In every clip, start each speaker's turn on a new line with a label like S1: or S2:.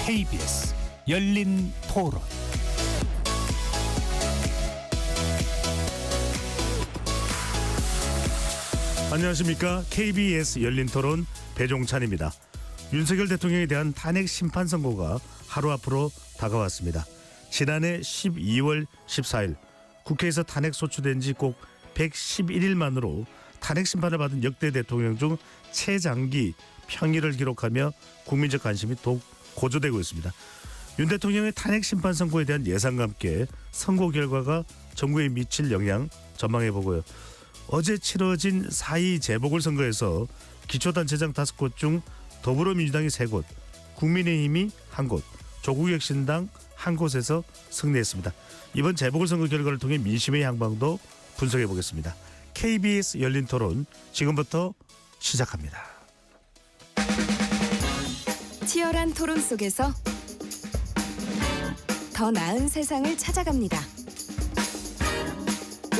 S1: KBS 열린 토론. 안녕하십니까. KBS 열린 토론 배종찬입니다. 윤석열 대통령에 대한 탄핵 심판 선고가 하루 앞으로 다가왔습니다. 지난해 12월 14일 국회에서 탄핵 소추된 지 꼭 111일 만으로 탄핵 심판을 받은 역대 대통령 중 최장기 평일을 기록하며 국민적 관심이 더욱 고조되고 있습니다. 윤 대통령의 탄핵 심판 선고에 대한 예상과 함께 선고 결과가 정부에 미칠 영향 전망해보고요. 어제 치러진 4.2 재보궐선거에서 기초단체장 5곳 중 더불어민주당이 3곳, 국민의힘이 1곳, 조국혁신당 1곳에서 승리했습니다. 이번 재보궐선거 결과를 통해 민심의 향방도 분석해보겠습니다. KBS 열린토론 지금부터 시작합니다.
S2: 치열한 토론 속에서 더 나은 세상을 찾아갑니다.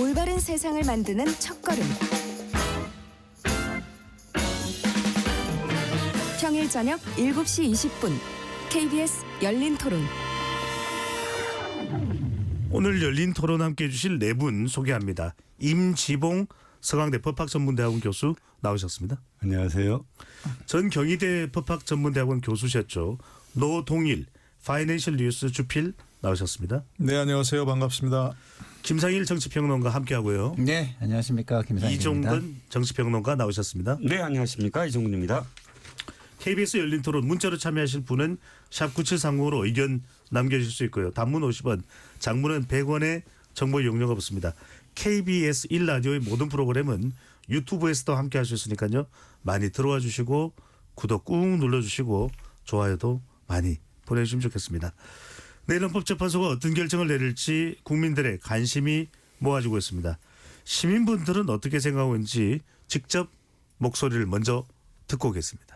S2: 올바른 세상을 만드는 첫걸음. 평일 저녁 7시 20분 KBS 열린토론.
S1: 오늘 열린 토론 함께해 주실 네 분 소개합니다. 임지봉 서강대 법학전문대학원 교수 나오셨습니다.
S3: 안녕하세요.
S1: 전 경희대 법학전문대학원 교수셨죠. 노동일 파이낸셜 뉴스 주필 나오셨습니다.
S4: 네, 안녕하세요. 반갑습니다.
S1: 김상일 정치평론가 함께하고요.
S3: 네, 안녕하십니까. 김상일입니다.
S1: 이종근 정치평론가 나오셨습니다.
S5: 네, 안녕하십니까. 이종근입니다.
S1: KBS 열린 토론 문자로 참여하실 분은 샵 9730으로 의견 남겨주실 수 있고요. 단문 50원, 장문은 100원의 정보 이용료가 붙습니다. KBS 1라디오의 모든 프로그램은 유튜브에서도 함께 할 수 있으니까요. 많이 들어와 주시고 구독 꾹 눌러주시고 좋아요도 많이 보내주시면 좋겠습니다. 내일 헌법재판소가 어떤 결정을 내릴지 국민들의 관심이 모아지고 있습니다. 시민분들은 어떻게 생각하고 있는지 직접 목소리를 먼저 듣고 오겠습니다.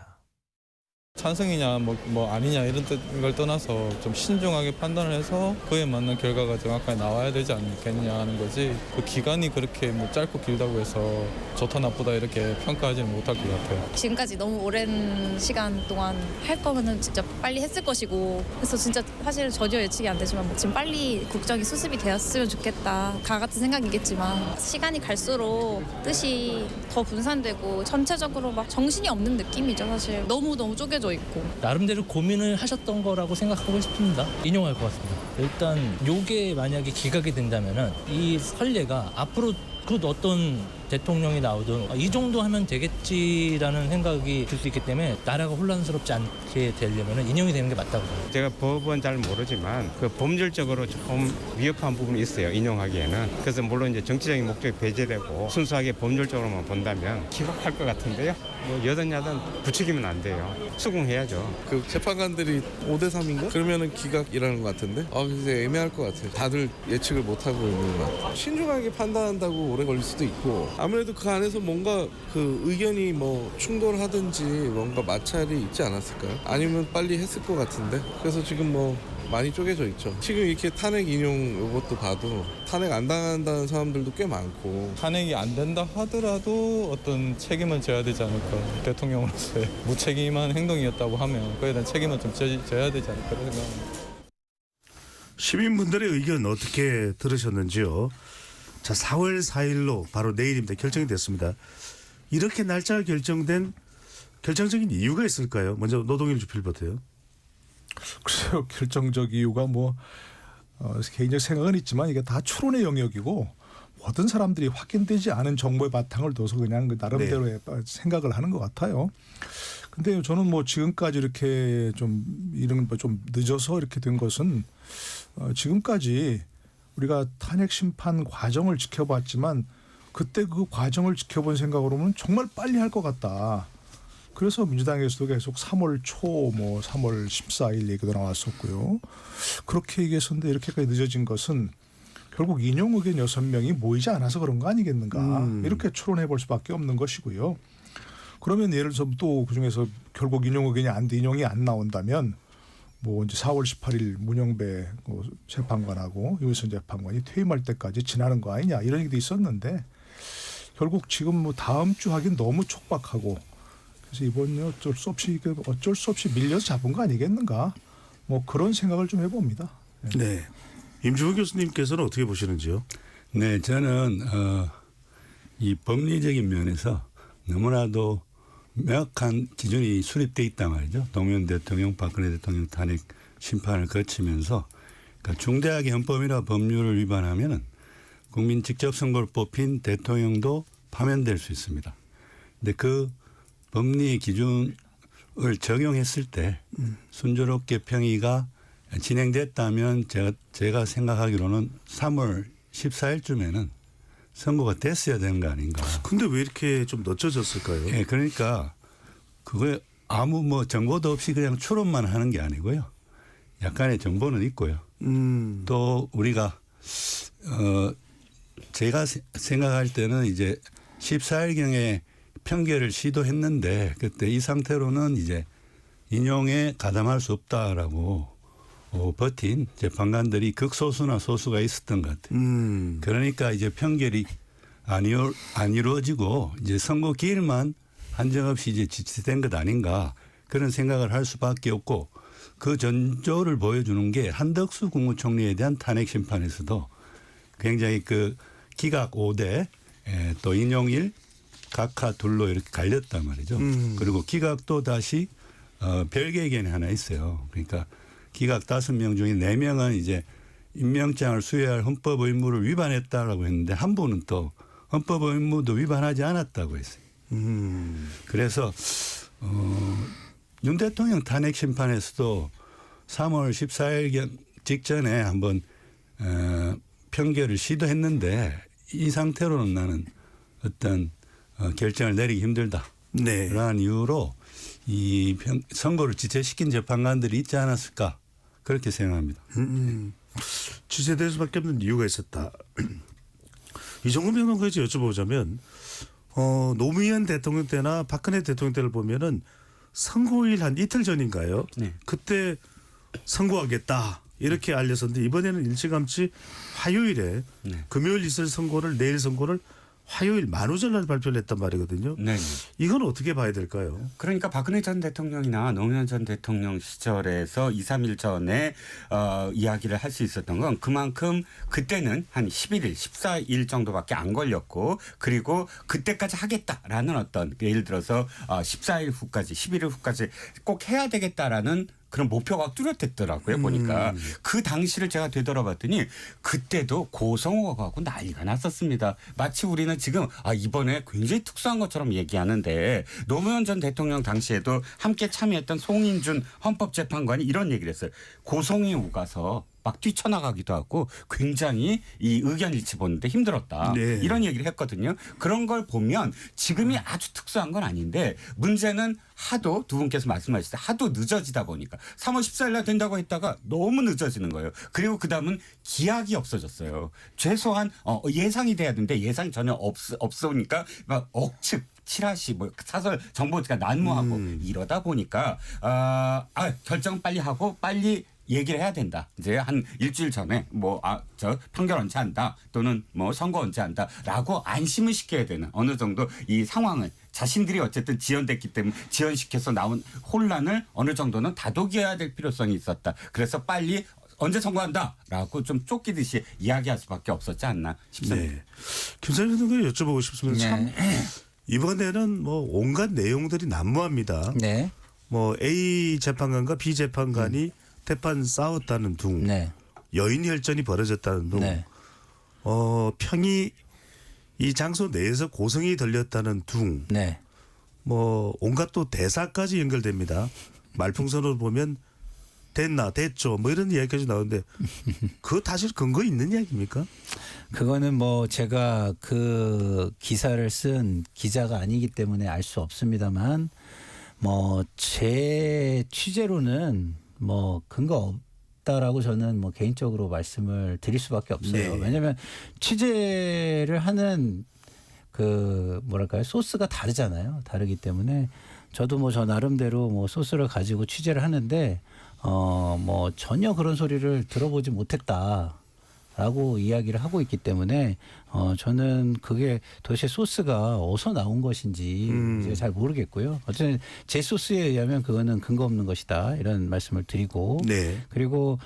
S4: 찬성이냐 뭐 아니냐 이런 걸 떠나서 좀 신중하게 판단을 해서 그에 맞는 결과가 정확하게 나와야 되지 않겠냐 하는 거지, 그 기간이 그렇게 뭐 짧고 길다고 해서 좋다 나쁘다 이렇게 평가하지는 못할 것 같아요.
S6: 지금까지 너무 오랜 시간 동안 할 거면은 진짜 빨리 했을 것이고, 그래서 진짜 사실 전혀 예측이 안 되지만 뭐 지금 빨리 국정이 수습이 되었으면 좋겠다 가 같은 생각이겠지만, 시간이 갈수록 뜻이 더 분산되고 전체적으로 막 정신이 없는 느낌이죠. 사실 너무너무 쪼개져 있고.
S7: 나름대로 고민을 하셨던 거라고 생각하고 싶습니다. 인용할 것 같습니다. 일단 요게 만약에 기각이 된다면은 이 선례가 앞으로 그 어떤 대통령이 나오든 이 정도 하면 되겠지라는 생각이 들 수 있기 때문에 나라가 혼란스럽지 않게 되려면 인용이 되는 게 맞다고 봐요.
S5: 제가 법은 잘 모르지만 그 법률적으로 좀 위협한 부분이 있어요. 인용하기에는. 그래서 물론 이제 정치적인 목적이 배제되고 순수하게 법률적으로만 본다면 기각할 것 같은데요. 뭐 여든 야든 부추기면 안 돼요. 수긍해야죠.
S8: 그 재판관들이 5대3인가? 그러면은 기각이라는 것 같은데? 이제 애매할 것 같아요. 다들 예측을 못하고 있는 것 같아요. 신중하게 판단한다고 오래 걸릴 수도 있고, 아무래도 그 안에서 뭔가 그 의견이 뭐 충돌하든지 뭔가 마찰이 있지 않았을까요? 아니면 빨리 했을 것 같은데? 그래서 지금 뭐 많이 쪼개져 있죠. 지금 이렇게 탄핵 인용 이것도 봐도 탄핵 안 당한다는 사람들도 꽤 많고.
S4: 탄핵이 안 된다 하더라도 어떤 책임은 져야 되지 않을까. 대통령으로서의 무책임한 행동이었다고 하면 그에 대한 책임은 좀 져야 되지 않을까 생각합니다.
S1: 시민분들의 의견 어떻게 들으셨는지요? 자, 4월 4일로 바로 내일입니다. 결정이 됐습니다. 이렇게 날짜가 결정된 결정적인 이유가 있을까요? 먼저 노동일 주필부터요.
S4: 글쎄요, 결정적 이유가 개인적 생각은 있지만 이게 다 추론의 영역이고, 모든 사람들이 확인되지 않은 정보의 바탕을 둬서 그냥 그 나름대로의 생각을 하는 것 같아요. 근데 저는 뭐 지금까지 이렇게 좀 이런 좀 늦어서 이렇게 된 것은 지금까지 우리가 탄핵 심판 과정을 지켜봤지만 그때 그 과정을 지켜본 생각으로는 정말 빨리 할 것 같다. 그래서 민주당에서도 계속 3월 초, 3월 14일 얘기도 나왔었고요. 그렇게 얘기했었는데 이렇게까지 늦어진 것은 결국 인용 의견 6명이 모이지 않아서 그런 거 아니겠는가. 이렇게 추론해 볼 수밖에 없는 것이고요. 그러면 예를 들어서 또 그중에서 결국 인용 의견이 인용이 안 나온다면 이제 4월 18일 문영배 재판관하고 유해선 재판관이 퇴임할 때까지 지나는 거 아니냐 이런 얘기도 있었는데, 결국 지금 다음 주 하긴 너무 촉박하고, 그래서 이번에 어쩔 수 없이 밀려서 잡은 거 아니겠는가. 뭐 그런 생각을 좀 해봅니다.
S1: 네. 임주호 교수님께서는 어떻게 보시는지요?
S3: 네, 저는 이 법리적인 면에서 너무나도 명확한 기준이 수립돼 있단 말이죠. 노무현 대통령, 박근혜 대통령 탄핵 심판을 거치면서 그러니까 중대하게 헌법이나 법률을 위반하면은 국민 직접 선거를 뽑힌 대통령도 파면될 수 있습니다. 근데 그 법리 기준을 적용했을 때 순조롭게 평의가 진행됐다면 제가 생각하기로는 3월 14일쯤에는 선고가 됐어야 되는 거 아닌가.
S1: 근데 왜 이렇게 좀 늦춰졌을까요?
S3: 예, 그러니까 그거에 아무 뭐 정보도 없이 그냥 추론만 하는 게 아니고요. 약간의 정보는 있고요. 또 우리가 제가 생각할 때는 이제 14일경에 평결을 시도했는데 그때 이 상태로는 이제 인용에 가담할 수 없다라고 버틴 재판관들이 극소수나 소수가 있었던 것 같아요. 그러니까 이제 평결이 안 이루어지고 이제 선고 기일만 한정없이 이제 지체된 것 아닌가 그런 생각을 할 수밖에 없고 그 전조를 보여주는 게 한덕수 국무총리에 대한 탄핵 심판에서도 굉장히 그 기각 5대 또 인용일 각하 둘로 이렇게 갈렸단 말이죠. 그리고 기각도 다시 별개의 견해 하나 있어요. 그러니까 기각 5명 중에 4명은 이제 임명장을 수여할 헌법 의무를 위반했다라고 했는데 한 분은 또 헌법 의무도 위반하지 않았다고 했어요. 그래서 윤 대통령 탄핵 심판에서도 3월 14일 직전에 한번 평결을 시도했는데 이 상태로는 나는 어떤 결정을 내리기 힘들다.
S1: 네.
S3: 그러한 이유로 이 선고를 지체시킨 재판관들이 있지 않았을까 그렇게 생각합니다.
S1: 지체될 수밖에 없는 이유가 있었다. 이종근 평론가에게 여쭤보자면 노무현 대통령 때나 박근혜 대통령 때를 보면은 선고일 한 이틀 전인가요?
S3: 네.
S1: 그때 선고하겠다 이렇게 알렸었는데 이번에는 일찌감치 화요일에
S3: 네.
S1: 금요일 있을 선고를 내일 선고를 화요일 만우절날 발표를 했단 말이거든요.
S9: 네.
S1: 이건 어떻게 봐야 될까요?
S9: 그러니까 박근혜 전 대통령이나 노무현 전 대통령 시절에서 2, 3일 전에 이야기를 할 수 있었던 건 그만큼 그때는 한 11일, 14일 정도밖에 안 걸렸고 그리고 그때까지 하겠다라는 어떤 예를 들어서 14일 후까지 11일 후까지 꼭 해야 되겠다라는 그런 목표가 뚜렷했더라고요. 보니까 그 당시를 제가 되돌아봤더니 그때도 고성호가 가고 난리가 났었습니다. 마치 우리는 지금 이번에 굉장히 특수한 것처럼 얘기하는데 노무현 전 대통령 당시에도 함께 참여했던 송인준 헌법재판관이 이런 얘기를 했어요. 고성이 오가서 막 뛰쳐나가기도 하고 굉장히 이 의견 일치 보는데 힘들었다.
S1: 네.
S9: 이런 얘기를 했거든요. 그런 걸 보면 지금이 아주 특수한 건 아닌데 문제는 하도 두 분께서 말씀하실 때 하도 늦어지다 보니까 3월 14일 날 된다고 했다가 너무 늦어지는 거예요. 그리고 그다음은 기약이 없어졌어요. 최소한 예상이 돼야 되는데 예상이 전혀 없으니까 막 억측 칠하시 뭐 사설 정보가 난무하고 이러다 보니까 결정 빨리 하고 빨리 얘기를 해야 된다. 이제 한 일주일 전에 저 판결 언제 한다 또는 뭐 선거 언제 한다라고 안심을 시켜야 되는 어느 정도 이 상황을 자신들이 어쨌든 지연됐기 때문에 지연시켜서 나온 혼란을 어느 정도는 다독여야 될 필요성이 있었다. 그래서 빨리 언제 선거한다라고 좀 쫓기듯이 이야기할 수밖에 없었지 않나 싶습니다.
S1: 네. 김상현 선생님 여쭤보고 싶습니다. 참 이번에는 뭐 온갖 내용들이 난무합니다.
S3: 네.
S1: 뭐 A 재판관과 B 재판관이 대판 싸웠다는 둥,
S3: 네.
S1: 여인 혈전이 벌어졌다는 둥,
S3: 네.
S1: 평이 이 장소 내에서 고성이 들렸다는 둥,
S3: 네.
S1: 뭐 온갖 또 대사까지 연결됩니다. 말풍선으로 보면 됐나 됐죠 뭐 이런 이야기까지 나오는데 그거 사실 근거 있는 이야기입니까?
S10: 그거는 뭐 제가 그 기사를 쓴 기자가 아니기 때문에 알 수 없습니다만 뭐 제 취재로는 뭐 근거 없다라고 저는 뭐 개인적으로 말씀을 드릴 수밖에 없어요.
S1: 네.
S10: 왜냐하면 취재를 하는 그 뭐랄까요 소스가 다르잖아요. 다르기 때문에 저도 뭐 저 나름대로 뭐 소스를 가지고 취재를 하는데 뭐 전혀 그런 소리를 들어보지 못했다라고 라고 이야기를 하고 있기 때문에 저는 그게 도대체 소스가 어디서 나온 것인지 제가 잘 모르겠고요. 어쨌든 제 소스에 의하면 그거는 근거 없는 것이다 이런 말씀을 드리고
S1: 네.
S10: 그리고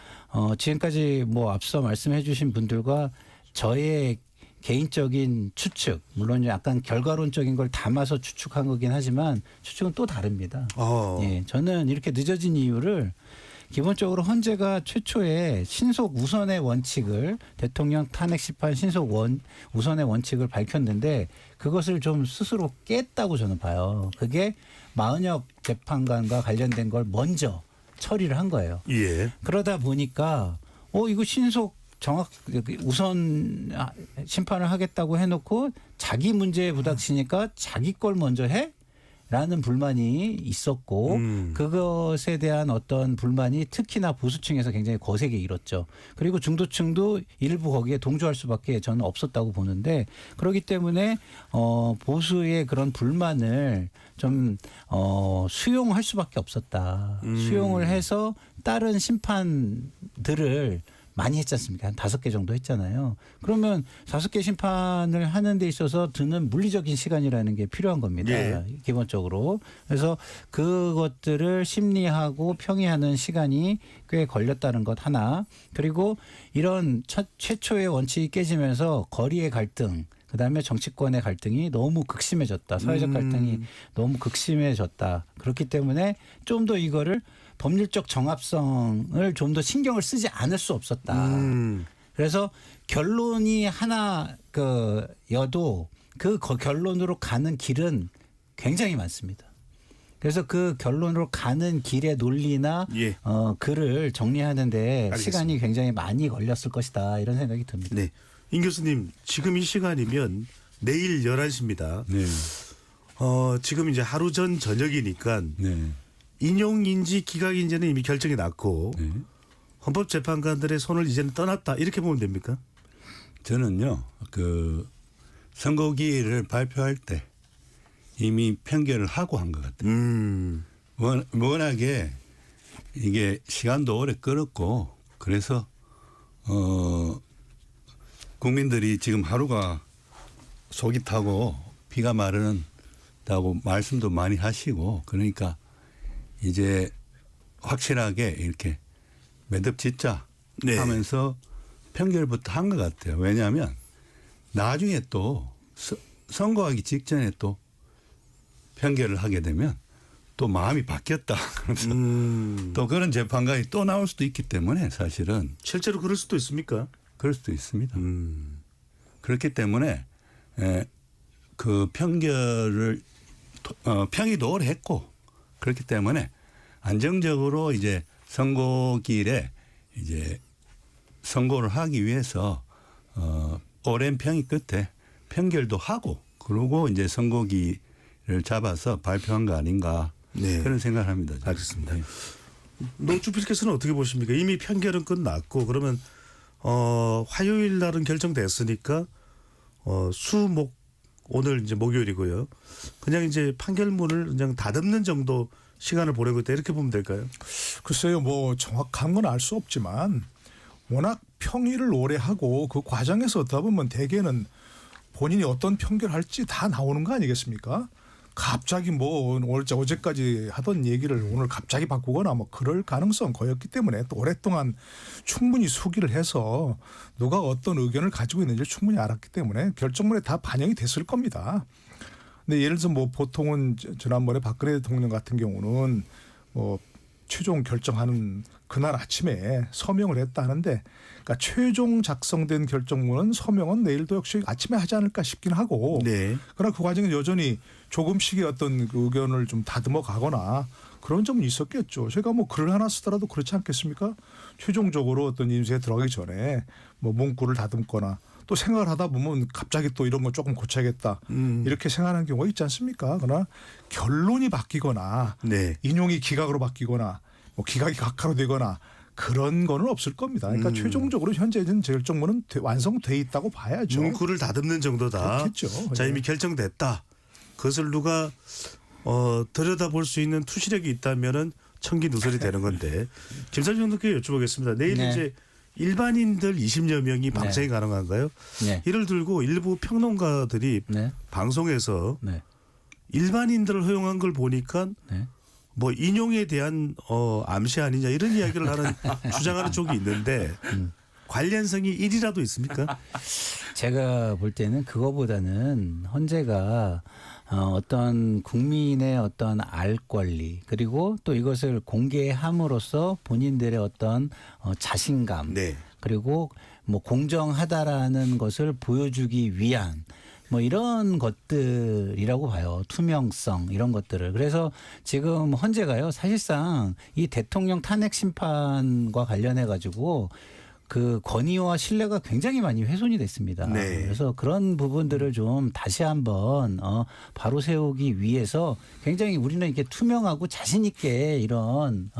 S10: 지금까지 뭐 앞서 말씀해 주신 분들과 저의 개인적인 추측 물론 약간 결과론적인 걸 담아서 추측한 거긴 하지만 추측은 또 다릅니다. 예, 저는 이렇게 늦어진 이유를 기본적으로 헌재가 최초에 신속 우선의 원칙을 대통령 탄핵 심판 신속 우선의 원칙을 밝혔는데 그것을 좀 스스로 깼다고 저는 봐요. 그게 마은혁 재판관과 관련된 걸 먼저 처리를 한 거예요.
S1: 예.
S10: 그러다 보니까 이거 신속 우선 심판을 하겠다고 해놓고 자기 문제에 부닥치니까 자기 걸 먼저 해? 라는 불만이 있었고 그것에 대한 어떤 불만이 특히나 보수층에서 굉장히 거세게 일었죠. 그리고 중도층도 일부 거기에 동조할 수밖에 저는 없었다고 보는데 그렇기 때문에 보수의 그런 불만을 좀 수용할 수밖에 없었다. 수용을 해서 다른 심판들을 많이 했지 않습니까? 한 5개 정도 했잖아요. 그러면 5개 심판을 하는 데 있어서 드는 물리적인 시간이라는 게 필요한 겁니다.
S1: 예.
S10: 기본적으로. 그래서 그것들을 심리하고 평의하는 시간이 꽤 걸렸다는 것 하나. 그리고 이런 최초의 원칙이 깨지면서 거리의 갈등 그다음에 정치권의 갈등이 너무 극심해졌다. 사회적 갈등이 너무 극심해졌다. 그렇기 때문에 좀 더 이거를 법률적 정합성을 좀 더 신경을 쓰지 않을 수 없었다. 그래서 결론이 하나 여도 그 결론으로 가는 길은 굉장히 많습니다. 그래서 그 결론으로 가는 길의 논리나
S1: 예.
S10: 글을 정리하는데
S1: 알겠습니다.
S10: 시간이 굉장히 많이 걸렸을 것이다 이런 생각이 듭니다.
S1: 네. 임 교수님 지금 이 시간이면 내일 11시입니다.
S3: 네.
S1: 지금 이제 하루 전 저녁이니까
S3: 네.
S1: 인용인지 기각인지는 이미 결정이 났고
S3: 네.
S1: 헌법재판관들의 손을 이제는 떠났다 이렇게 보면 됩니까?
S3: 저는요, 그 선고기일을 발표할 때 이미 판결을 하고 한 것 같아요. 워낙에 이게 시간도 오래 끌었고 그래서 국민들이 지금 하루가 속이 타고 비가 마른다고 말씀도 많이 하시고 그러니까 이제 확실하게 이렇게 매듭 짓자
S1: 네.
S3: 하면서 판결부터 한 것 같아요. 왜냐하면 나중에 또 선거하기 직전에 또 판결을 하게 되면 또 마음이 바뀌었다 그러면서 또 그런 재판관이 또 나올 수도 있기 때문에 사실은
S1: 실제로 그럴 수도 있습니까?
S3: 그럴 수도 있습니다. 그렇기 때문에 그 판결을 평의도 오래 했고 그렇기 때문에 안정적으로 이제 선고기일에 이제 선고를 하기 위해서 오랜 평의 끝에 판결도 하고 그러고 이제 선고기를 잡아서 발표한 거 아닌가
S1: 네.
S3: 그런 생각을 합니다. 저는.
S1: 알겠습니다.
S3: 네.
S1: 노주필께서는 어떻게 보십니까? 이미 판결은 끝났고 그러면 화요일 날은 결정됐으니까 수목 오늘 이제 목요일이고요. 그냥 이제 판결문을 그냥 다듬는 정도 시간을 보내고 있다 이렇게 보면 될까요?
S4: 글쎄요, 뭐 정확한 건 알 수 없지만 워낙 평의를 오래 하고 그 과정에서 어떻다 보면 대개는 본인이 어떤 판결할지 다 나오는 거 아니겠습니까? 갑자기 뭐 어제까지 하던 얘기를 오늘 갑자기 바꾸거나 뭐 그럴 가능성 거의 없기 때문에 또 오랫동안 충분히 수기를 해서 누가 어떤 의견을 가지고 있는지를 충분히 알았기 때문에 결정문에 다 반영이 됐을 겁니다. 근데 예를 들어서 뭐 보통은 지난번에 박근혜 대통령 같은 경우는 뭐 최종 결정하는 그날 아침에 서명을 했다 하는데 그러니까 최종 작성된 결정문은 서명은 내일도 역시 아침에 하지 않을까 싶긴 하고
S1: 네.
S4: 그러나 그 과정에 여전히 조금씩의 어떤 그 의견을 좀 다듬어 가거나 그런 점은 있었겠죠. 제가 뭐 글을 하나 쓰더라도 그렇지 않겠습니까? 최종적으로 어떤 인쇄에 들어가기 전에 뭐 문구를 다듬거나 또 생각을 하다 보면 갑자기 또 이런 거 조금 고쳐야겠다 이렇게 생각하는 경우가 있지 않습니까? 그러나 결론이 바뀌거나
S1: 네.
S4: 인용이 기각으로 바뀌거나 뭐 기각이 각하로 되거나 그런 거는 없을 겁니다. 그러니까 최종적으로 현재는 결정문은 완성돼 있다고 봐야죠.
S1: 문구를 다듬는 정도다.
S4: 그렇겠죠.
S1: 자
S4: 예.
S1: 이미 결정됐다. 그것을 누가 들여다볼 수 있는 투시력이 있다면은 청기 누설이 되는 건데 김삼정 의원께 여쭤보겠습니다. 내일
S10: 네.
S1: 이제 일반인들 20여 명이 방청이 가능한가요?
S10: 네.
S1: 이를 들고 일부 평론가들이
S10: 네.
S1: 방송에서
S10: 네.
S1: 일반인들을 허용한 걸 보니까
S10: 네.
S1: 뭐 인용에 대한 암시 아니냐 이런 이야기를 하는 주장하는 쪽이 있는데 관련성이 1이라도 있습니까?
S10: 제가 볼 때는 그거보다는 헌재가 어떤 국민의 어떤 알 권리 그리고 또 이것을 공개함으로써 본인들의 어떤 자신감
S1: 네.
S10: 그리고 뭐 공정하다라는 것을 보여주기 위한 뭐 이런 것들이라고 봐요. 투명성 이런 것들을. 그래서 지금 헌재가요. 사실상 이 대통령 탄핵 심판과 관련해 가지고 그 권위와 신뢰가 굉장히 많이 훼손이 됐습니다.
S1: 네.
S10: 그래서 그런 부분들을 좀 다시 한번 바로 세우기 위해서 굉장히 우리는 이렇게 투명하고 자신 있게 이런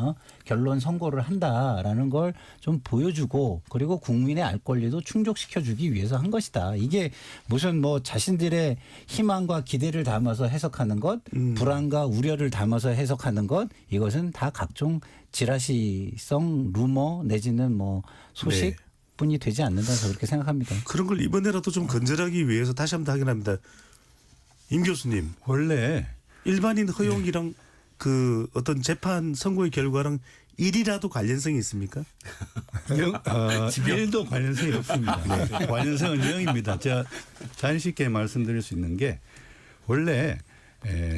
S10: 결론 선고를 한다라는 걸 좀 보여주고 그리고 국민의 알 권리도 충족시켜주기 위해서 한 것이다. 이게 무슨 뭐 자신들의 희망과 기대를 담아서 해석하는 것, 불안과 우려를 담아서 해석하는 것, 이것은 다 각종 지라시성 루머 내지는 뭐 소식.
S1: 네.
S10: 뿐이 되지 않는다 저는 그렇게 생각합니다.
S1: 그런 걸 이번에라도 좀 건전하기 위해서 다시 한번 확인합니다. 임 교수님,
S3: 원래
S1: 일반인 허용이랑 그 어떤 재판 선고의 결과랑 1이라도 관련성이 있습니까?
S3: 1도 관련성이 없습니다. 네. 관련성은 0입니다. 제가 자신있게 말씀드릴 수 있는 게 원래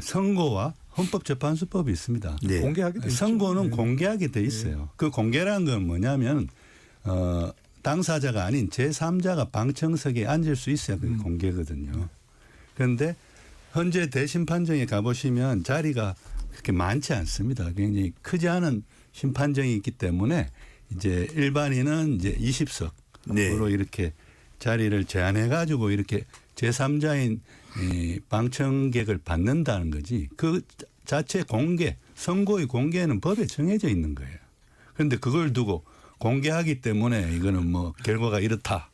S3: 선고와 헌법재판소법이 있습니다.
S1: 네.
S4: 공개하게 돼 있죠.
S3: 선고는
S4: 네.
S3: 공개하게 돼 있어요. 그 공개라는 건 뭐냐면 당사자가 아닌 제3자가 방청석에 앉을 수 있어야 그게 공개거든요. 그런데 현재 대심판정에 가보시면 자리가 그렇게 많지 않습니다. 굉장히 크지 않은 심판정이 있기 때문에 이제 일반인은 이제 20석으로
S1: 네.
S3: 이렇게 자리를 제한해 가지고 이렇게 제3자인 방청객을 받는다는 거지. 그 자체 공개, 선고의 공개는 법에 정해져 있는 거예요. 그런데 그걸 두고 공개하기 때문에 이거는 뭐 결과가 이렇다.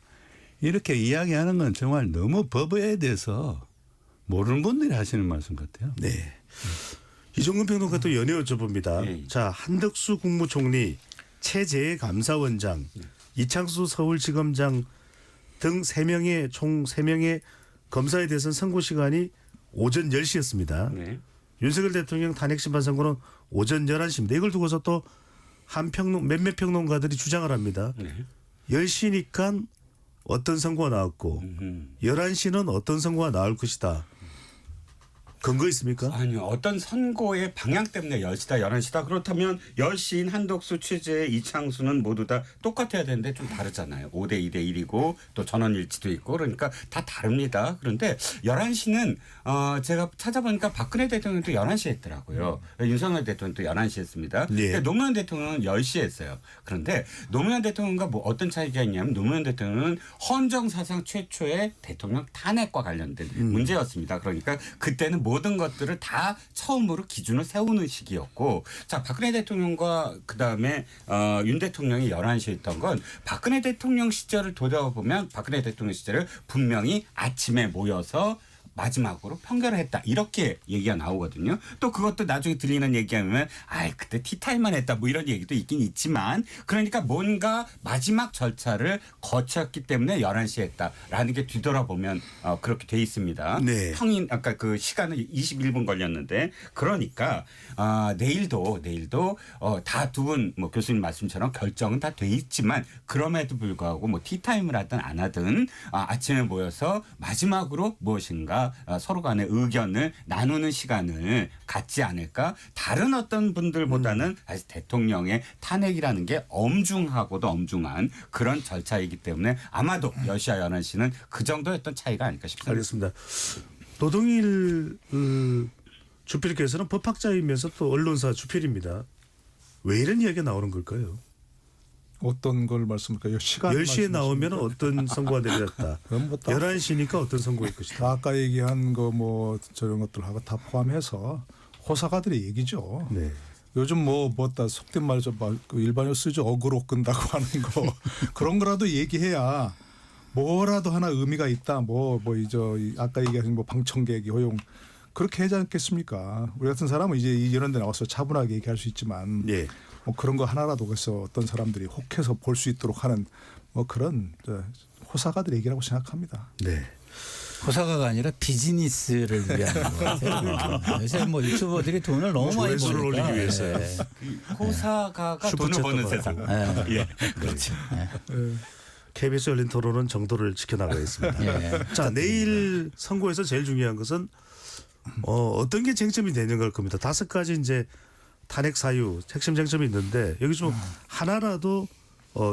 S3: 이렇게 이야기하는 건 정말 너무 법에 대해서 모르는 분들이 하시는 말씀 같아요.
S1: 네. 이종근 평론가 또 연이어 여쭤봅니다.
S9: 네.
S1: 자, 한덕수 국무총리, 최재해 감사원장, 이창수 서울지검장 등 3명의 총 3명의 검사에 대해서는 선고 시간이 오전 10시였습니다.
S9: 네.
S1: 윤석열 대통령 탄핵 심판 선고는 오전 11시입니다. 이걸 두고서 또 몇몇 평론가들이 주장을 합니다.
S9: 네.
S1: 10시니까 어떤 선고가 나왔고 11시는 어떤 선고가 나올 것이다. 근거 있습니까?
S9: 아니요. 어떤 선고의 방향 때문에 10시다 11시다. 그렇다면 10시인 한덕수, 최재해, 이창수는 모두 다 똑같아야 되는데 좀 다르잖아요. 5대 2대 1이고 또 전원일치도 있고 그러니까 다 다릅니다. 그런데 11시는 제가 찾아보니까 박근혜 대통령도 11시에 했더라고요. 윤석열 대통령도 11시에 했습니다.
S1: 네.
S9: 근데 노무현 대통령은 10시에 했어요. 그런데 노무현 대통령과 뭐 어떤 차이가 있냐면 노무현 대통령은 헌정사상 최초의 대통령 탄핵과 관련된 문제였습니다. 그러니까 그때는 모든 것들을 다 처음으로 기준을 세우는 시기였고 자 박근혜 대통령과 그다음에 윤 대통령이 11시에 있던 건 박근혜 대통령 시절을 돌아보면 박근혜 대통령 시절을 분명히 아침에 모여서 마지막으로 평결을 했다. 이렇게 얘기가 나오거든요. 또 그것도 나중에 들리는 얘기하면 그때 티타임만 했다. 뭐 이런 얘기도 있긴 있지만 그러니까 뭔가 마지막 절차를 거쳤기 때문에 11시에 했다라는 게 뒤돌아보면 그렇게 돼 있습니다.
S1: 네.
S9: 평인 아까 그 시간은 21분 걸렸는데 그러니까 내일도 다 두 분 뭐 교수님 말씀처럼 결정은 다 돼 있지만 그럼에도 불구하고 뭐 티타임을 하든 안 하든 아침에 모여서 마지막으로 무엇인가 서로 간의 의견을 나누는 시간을 갖지 않을까. 다른 어떤 분들보다는 사실 대통령의 탄핵이라는 게 엄중하고도 엄중한 그런 절차이기 때문에 아마도 10시와 11시는 그 정도였던 차이가 아닐까 싶습니다.
S1: 알겠습니다. 노동일 주필께서는 법학자이면서 또 언론사 주필입니다. 왜 이런 이야기가 나오는 걸까요?
S4: 어떤 걸 말씀할까요? 시간
S1: 10시에 나오면 어떤 선고가 내렸다.
S4: 그럼 뭐 다-
S1: 11시니까 어떤 선고일 것이다.
S4: 아까 얘기한 거 뭐 저런 것들하고 다 포함해서 호사가들의 얘기죠.
S1: 네.
S4: 요즘 뭐다 속된 말이죠. 그 일반어 쓰죠. 어그로 끈다고 하는 거 그런 거라도 얘기해야 뭐라도 하나 의미가 있다. 아까 얘기하신 뭐 방청객이 허용 그렇게 하지 않겠습니까? 우리 같은 사람은 이제 이런 데 나와서 차분하게 얘기할 수 있지만
S1: 예.
S4: 뭐 그런 거 하나라도 그래서 어떤 사람들이 혹해서 볼 수 있도록 하는 뭐 그런 호사가들 얘기라고 생각합니다.
S1: 네.
S10: 호사가가 아니라 비즈니스를 위한 것 같아요. 요새 뭐 유튜버들이 돈을 너무 많이
S1: 조회수를
S10: 버니까.
S1: 올리기 위해서.
S10: 네.
S9: 호사가가 돈을
S1: 슈퍼챗도
S9: 버는
S1: 받고.
S9: 세상.
S10: 네.
S9: 예, 그렇죠.
S1: KBS 열린 토론은 정도를 지켜나가겠습니다.
S10: 예.
S1: 자, 내일 선거에서 제일 중요한 것은 어떤 게 쟁점이 되는 걸 겁니다. 5가지 이제 탄핵 사유 핵심 쟁점이 있는데 여기 좀 하나라도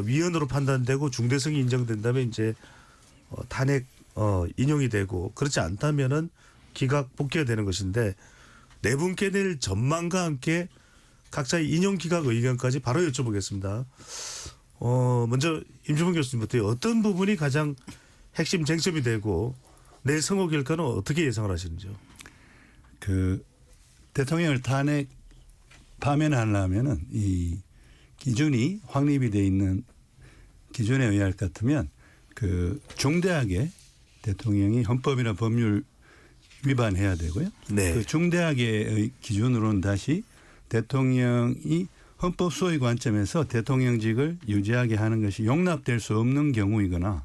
S1: 위헌으로 판단되고 중대성이 인정된다면 이제 탄핵 인용이 되고 그렇지 않다면은 기각 복귀가 되는 것인데 네 분께 낼 전망과 함께 각자의 인용 기각 의견까지 바로 여쭤보겠습니다. 먼저 임주범 교수님부터 어떤 부분이 가장 핵심 쟁점이 되고 내일 선거 결과는 어떻게 예상을 하시는지요?
S3: 그 대통령을 탄핵 파면하려면은 이 기준이 확립이 돼 있는 기준에 의할 것 같으면 그 중대하게 대통령이 헌법이나 법률 위반해야 되고요.
S1: 네.
S3: 그 중대하게의 기준으로는 다시 대통령이 헌법 소위 관점에서 대통령직을 유지하게 하는 것이 용납될 수 없는 경우이거나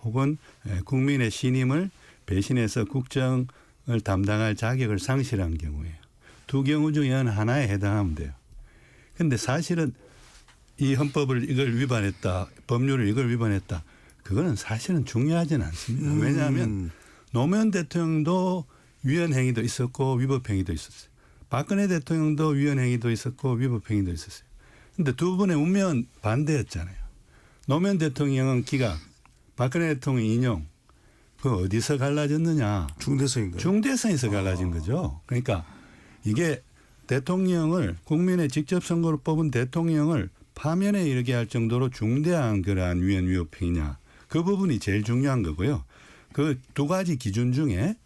S3: 혹은 국민의 신임을 배신해서 국정을 담당할 자격을 상실한 경우예요. 두 경우 중에 하나에 해당하면 돼요. 그런데 사실은 이 헌법을 이걸 위반했다, 법률을 이걸 위반했다. 그거는 사실은 중요하지는 않습니다. 왜냐하면 노무현 대통령도 위헌 행위도 있었고 위법 행위도 있었어요. 박근혜 대통령도 위헌 행위도 있었고 위법 행위도 있었어요. 그런데 두 분의 운명은 반대였잖아요. 노무현 대통령은 기각, 박근혜 대통령 인용. 그 어디서 갈라졌느냐?
S1: 중대성인가요?
S3: 중대성에서 갈라진 거죠. 그러니까 이게 대통령을 국민의 직접 선거로 뽑은 대통령을 파면에 이르게 할 정도로 중대한 그러한 위헌 위법 행위냐. 그 부분이 제일 중요한 거고요. 그 두 가지 기준 중에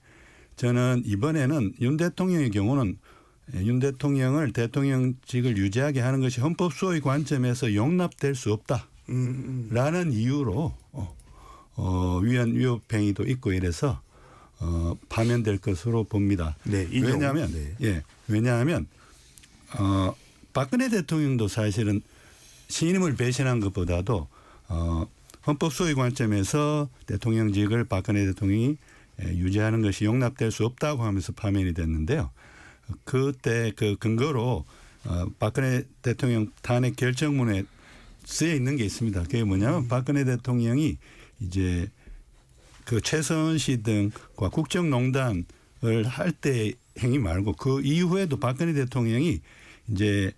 S3: 저는 이번에는 윤 대통령의 경우는 윤 대통령을 대통령직을 유지하게 하는 것이 헌법 소위 관점에서 용납될 수 없다라는 이유로 위헌 위법 행위도 있고 이래서 파면될 것으로 봅니다.
S1: 네, 인용.
S3: 왜냐하면
S1: 네.
S3: 예, 왜냐하면 박근혜 대통령도 사실은 신임을 배신한 것보다도 헌법 소위 관점에서 대통령직을 박근혜 대통령이 유지하는 것이 용납될 수 없다고 하면서 파면이 됐는데요. 그때 그 근거로 박근혜 대통령 탄핵 결정문에 쓰여 있는 게 있습니다. 그게 뭐냐면 박근혜 대통령이 이제 그 최서원 씨 등과 국정농단을 할 때 행위 말고 그 이후에도 박근혜 대통령이 이제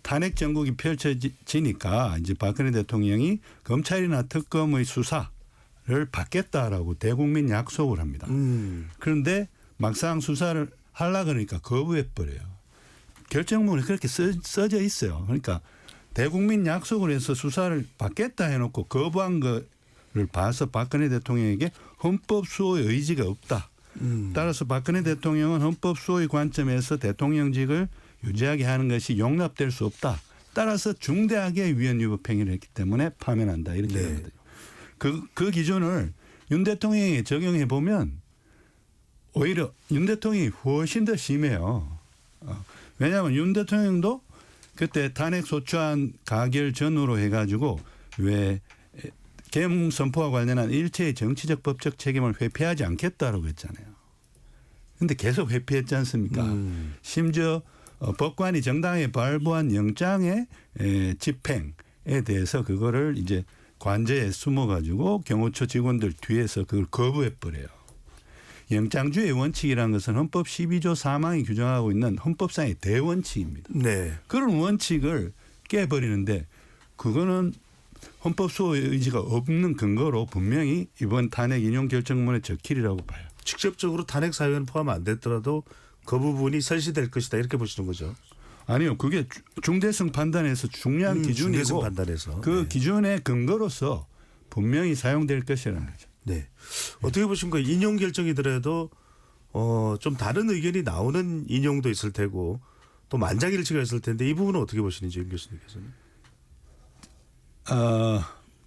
S3: 탄핵 정국이 펼쳐지니까 이제 박근혜 대통령이 검찰이나 특검의 수사를 받겠다라고 대국민 약속을 합니다. 그런데 막상 수사를 하려고 그러니까 거부해버려요. 결정문에 그렇게 써져 있어요. 그러니까 대국민 약속을 해서 수사를 받겠다 해놓고 거부한 거를 봐서 박근혜 대통령에게 헌법 수호의 의지가 없다. 따라서 박근혜 대통령은 헌법 수호의 관점에서 대통령직을 유지하게 하는 것이 용납될 수 없다. 따라서 중대하게 위헌 위법 행위를 했기 때문에 파면한다. 이렇게
S1: 네.
S3: 되거든요. 그 기준을 윤 대통령이 적용해 보면 오히려 윤 대통령이 훨씬 더 심해요. 왜냐하면 윤 대통령도 그때 탄핵 소추안 가결 전후로 해가지고 왜 계엄 선포와 관련한 일체의 정치적 법적 책임을 회피하지 않겠다라고 했잖아요. 그런데 계속 회피했지 않습니까? 심지어 법관이 정당하게 발부한 영장의 집행에 대해서 그거를 이제 관저에 숨어가지고 경호처 직원들 뒤에서 그걸 거부해버려요. 영장주의 원칙이라는 것은 헌법 12조 4망이 규정하고 있는 헌법상의 대원칙입니다.
S1: 네.
S3: 그런 원칙을 깨버리는데 그거는 헌법 수호의 의지가 없는 근거로 분명히 이번 탄핵 인용 결정문에 적히리라고 봐요.
S1: 직접적으로 탄핵 사유는 포함 안 됐더라도 그 부분이 설시될 것이다 이렇게 보시는 거죠.
S3: 아니요. 그게 중대성 판단에서 중요한 기준이고
S1: 중대성 판단에서.
S3: 그
S1: 네.
S3: 기준의 근거로서 분명히 사용될 것이라는 거죠.
S1: 네. 어떻게 보십니까? 인용 결정이더라도 좀 다른 의견이 나오는 인용도 있을 테고 또 만장일치가 있을 텐데 이 부분은 어떻게 보시는지 윤 교수님께서는?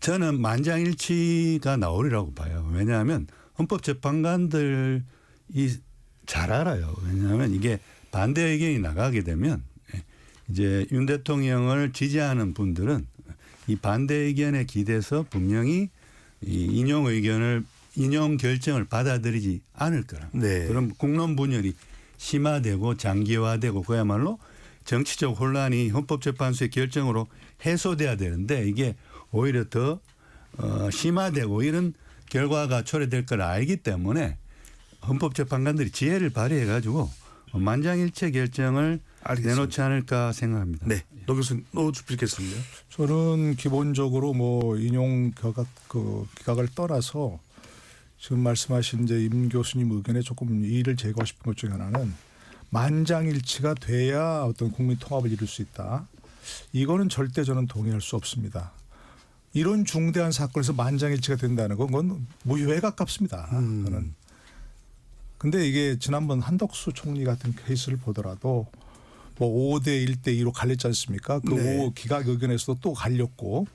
S3: 저는 만장일치가 나오리라고 봐요. 왜냐하면 헌법재판관들이 잘 알아요. 왜냐하면 이게 반대 의견이 나가게 되면 이제 윤 대통령을 지지하는 분들은 이 반대 의견에 기대서 분명히 이 인용 결정을 받아들이지 않을 거라.
S1: 네.
S3: 그럼 국론 분열이 심화되고 장기화되고 그야말로 정치적 혼란이 헌법재판소의 결정으로 해소돼야 되는데 이게 오히려 더 심화되고 이런 결과가 초래될 걸 알기 때문에 헌법재판관들이 지혜를 발휘해 가지고 만장일치 결정을
S1: 알겠습니다.
S3: 내놓지 않을까 생각합니다.
S1: 네, 노 교수님, 주시겠습니다.
S4: 저는 기본적으로 뭐 인용 기각을 떠나서 지금 말씀하신 이제 임 교수님 의견에 조금 이의를 제거하고 싶은 것 중에 하나는 만장일치가 돼야 어떤 국민 통합을 이룰 수 있다. 이거는 절대 저는 동의할 수 없습니다. 이런 중대한 사건에서 만장일치가 된다는 건 그건 무효에 가깝습니다. 저는. 근데 이게 지난번 한덕수 총리 같은 케이스를 보더라도 뭐 5대 1대 2로 갈렸지 않습니까? 그
S1: 네.
S4: 기각 의견에서도 또 갈렸고